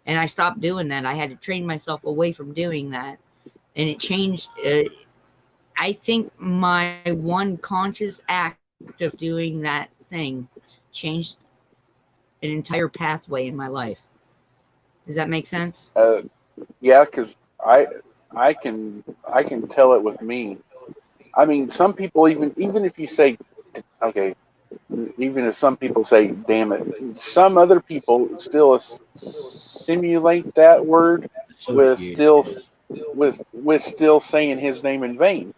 And I stopped doing that. I had to train myself away from doing that. And it changed. I think my one conscious act of doing that thing changed an entire pathway in my life. Does that make sense? yeah, because I can tell it with me. I mean, some people even if you say okay, even if some people say "damn it," some other people still simulate that word with Associate. still with still saying His name in vain,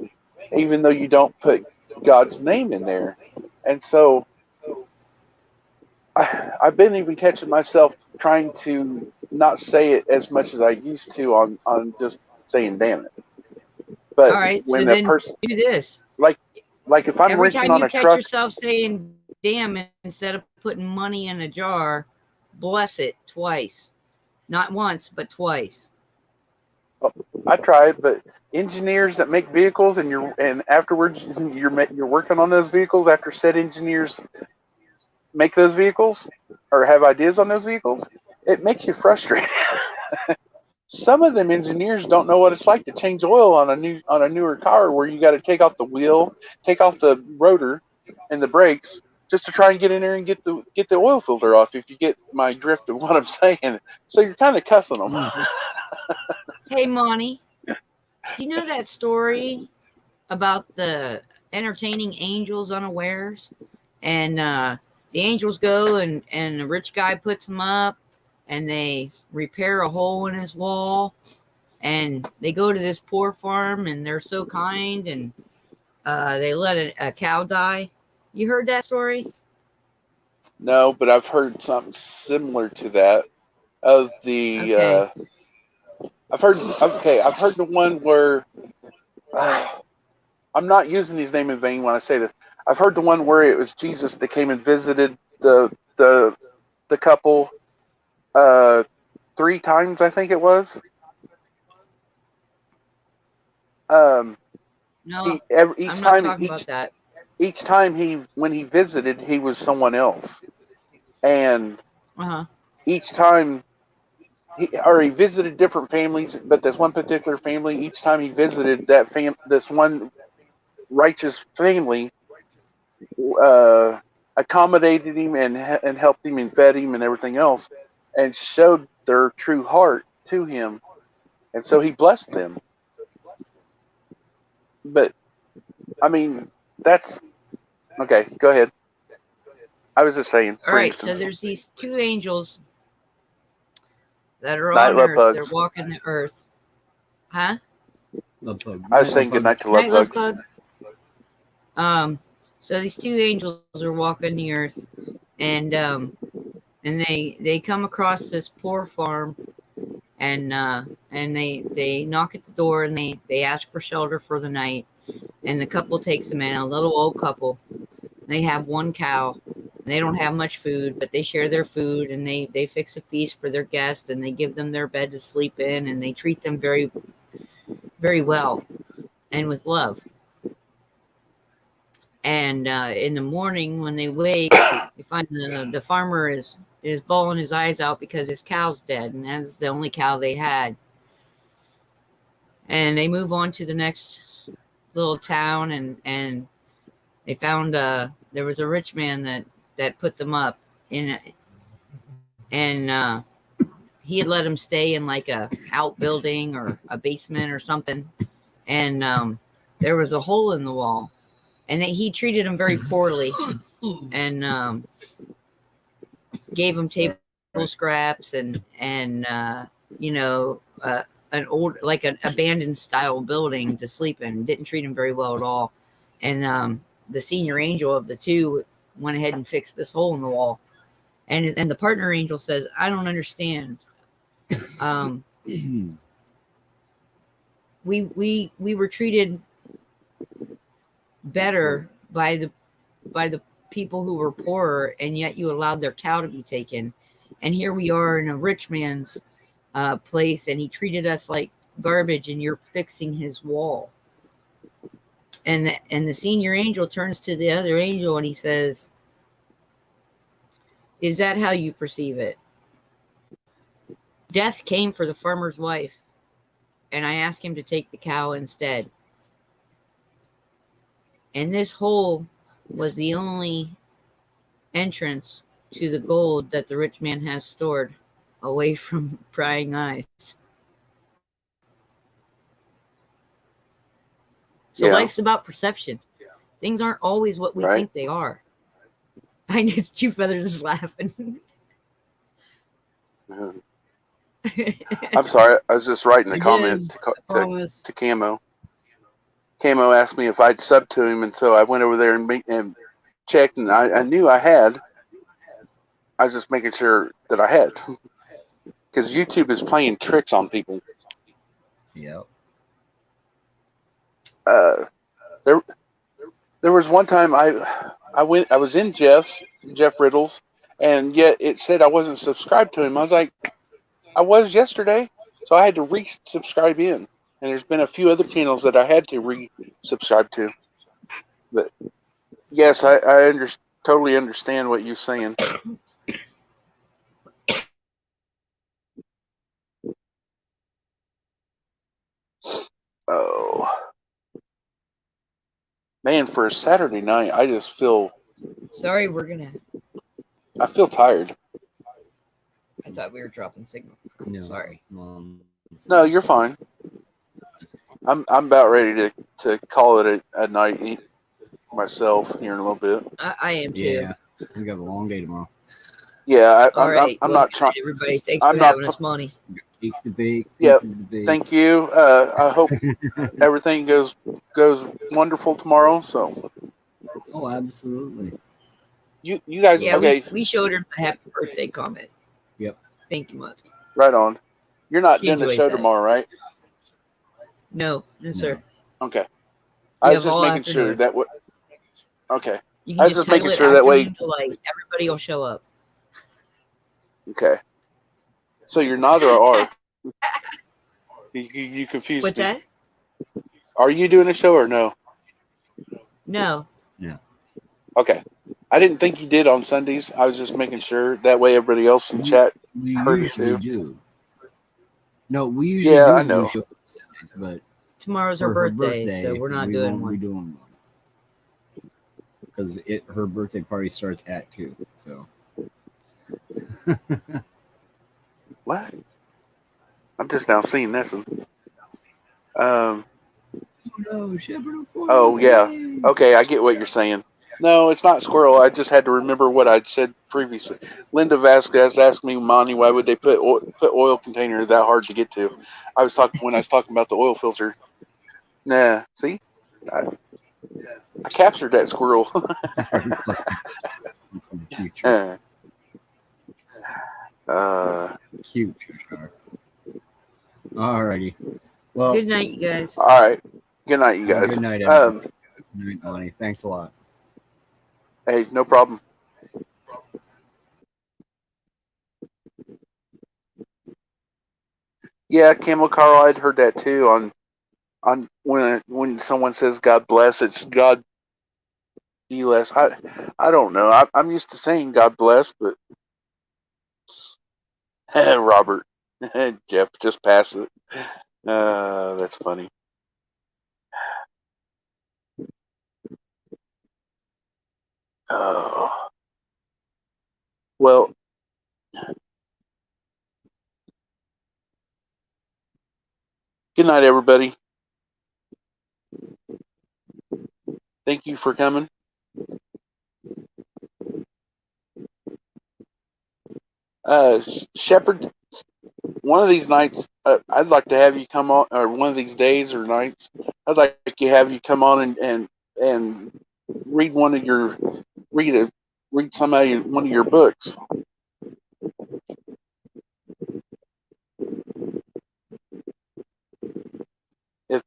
even though you don't put God's name in there. And so I've been even catching myself trying to not say it as much as I used to on just saying "damn it." All But right. So when that then person do this. like if I'm Every wrenching time on you a catch truck, yourself saying damn, instead of putting money in a jar, bless it twice. Not once, but twice. I tried, but engineers that make vehicles and afterwards you're working on those vehicles after said engineers make those vehicles or have ideas on those vehicles, it makes you frustrated. Some of them engineers don't know what it's like to change oil on a newer car where you got to take off the wheel, take off the rotor and the brakes just to try and get in there and get the oil filter off. If you get my drift of what I'm saying, so you're kind of cussing them. Hey, Monty, you know that story about the entertaining angels unawares? And the angels go and the rich guy puts them up and they repair a hole in his wall and they go to this poor farm and they're so kind and they let a cow die. You heard that story? No, but I've heard something similar to that. Of the Okay. I've heard the one where I'm not using his name in vain when I say this. I've heard the one where it was Jesus that came and visited the couple uh 3 times, I think it was. Um, No, each I'm not time talking about that. each time he when he visited, he was someone else, and Uh-huh. each time he visited different families, but this one particular family, each time he visited this one righteous family, uh, accommodated him and helped him and fed him and everything else, and showed their true heart to him, and so he blessed them. But I mean, that's okay. Go ahead. I was just saying, All for right, so instance, there's these two angels that are night on love Earth. bugs. They're walking the Earth. Huh? Love bug. I was Night, saying love bug. goodnight to love Night love bugs. bug. So these two angels are walking the Earth, and they come across this poor farm, and they knock at the door, and they ask for shelter for the night, and the couple takes them in, a little old couple. They have one cow. They don't have much food, but they share their food, and they fix a feast for their guests, and they give them their bed to sleep in, and they treat them very, very well and with love. And in the morning when they wake, they find the farmer is bawling his eyes out because his cow's dead, and that's the only cow they had. And they move on to the next little town, and they found there was a rich man that put them up in, and he had let them stay in like a outbuilding or a basement or something, and there was a hole in the wall, and he treated them very poorly, and gave them table scraps and you know an old, like an abandoned style building to sleep in. Didn't treat them very well at all, and the senior angel of the two went ahead and fixed this hole in the wall, and the partner angel says, I don't understand. We were treated better by the people who were poorer, and yet you allowed their cow to be taken, and here we are in a rich man's place, and he treated us like garbage, and you're fixing his wall. And the senior angel turns to the other angel and he says, is that how you perceive it? Death came for the farmer's wife, and I asked him to take the cow instead. And this hole was the only entrance to the gold that the rich man has stored away from prying eyes. So Yeah. life's about perception. Things aren't always what we Right. think they are. I know Two Feathers is laughing. I'm sorry. I was just writing a comment Again, to Camo. Camo asked me if I'd sub to him, and so I went over there and checked, and I knew I had. I was just making sure that I had, because YouTube is playing tricks on people. Yep. There was one time I was in Jeff Riddle's, and yet it said I wasn't subscribed to him. I was like, I was yesterday, so I had to resubscribe in. And there's been a few other channels that I had to resubscribe to. But yes, I totally understand what you're saying. Oh man, for a Saturday night, I just feel Sorry, I feel tired. I thought we were dropping signal. No. Sorry. No, you're fine. I'm about ready to call it a night myself here in a little bit. I am too. Yeah. We got a long day tomorrow. Yeah, All right. I'm well, not trying. everybody, thanks I'm for not having us, Monty. Cakes to bake. Yeah, Pizzas to bake. Thank you. I hope everything goes wonderful tomorrow. So Oh, absolutely. you guys, Yeah, okay, we showed her a happy birthday comment. Yep. Thank you, Monty. right on. You're not She doing the enjoys show that. tomorrow, right? No, sir. Okay. We I was have just all making sure afternoon. that okay. You I can was just just title making it sure that way. Afternoon Delight. Everybody will show up. Okay. So you're neither or. You confused What's me. that? Are you doing a show or no? No. Okay. I didn't think you did on Sundays. I was just making sure that way everybody else in chat We heard it usually too. do. No, we usually Yeah, do I know. shows on Saturdays, but Tomorrow's her for her birthday, so we're not we doing won't one. be doing one. because her birthday party starts at 2. So What? I'm just now seeing this one. Um. no, Shepherd of Oh yeah. Forest. Okay, I get what you're saying. No, it's not squirrel. I just had to remember what I'd said previously. Linda Vasquez asked me, Monty, why would they put oil container that hard to get to? I was talking about the oil filter. Nah, see, I captured that squirrel. It's like from the future. Cute. Alrighty. Well, Good night, you guys. All right. Good night, you guys. Good night, everybody. Good night, Lonnie. Thanks a lot. Hey, no problem. Yeah, Camel Carl, I'd heard that too. On when someone says God bless, it's God be less. I don't know. I'm used to saying God bless, but Robert, Jeff, just pass it. That's funny. Oh, well, good night, everybody. Thank you for coming. Shepard, one of these nights, I'd like to have you come on, or one of these days or nights, I'd like to have you come on and read one of your read one of your books.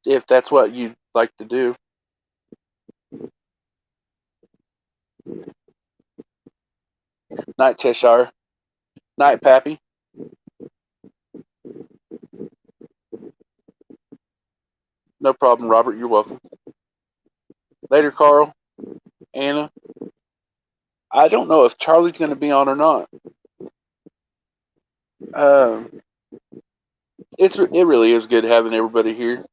If that's what you'd like to do. Night, Cheshire. Night, Pappy. No problem, Robert. You're welcome. Later, Carl. Anna. I don't know if Charlie's going to be on or not. Um, it really is good having everybody here.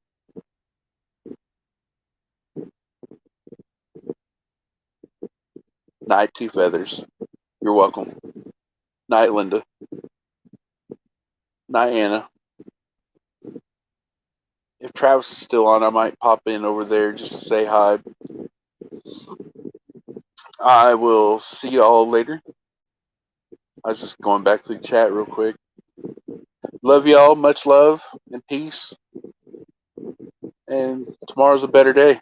Night, Two Feathers. You're welcome. Night, Linda. Night, Anna. If Travis is still on, I might pop in over there just to say hi. I will see you all later. I was just going back through the chat real quick. Love y'all. Much love and peace. And tomorrow's a better day.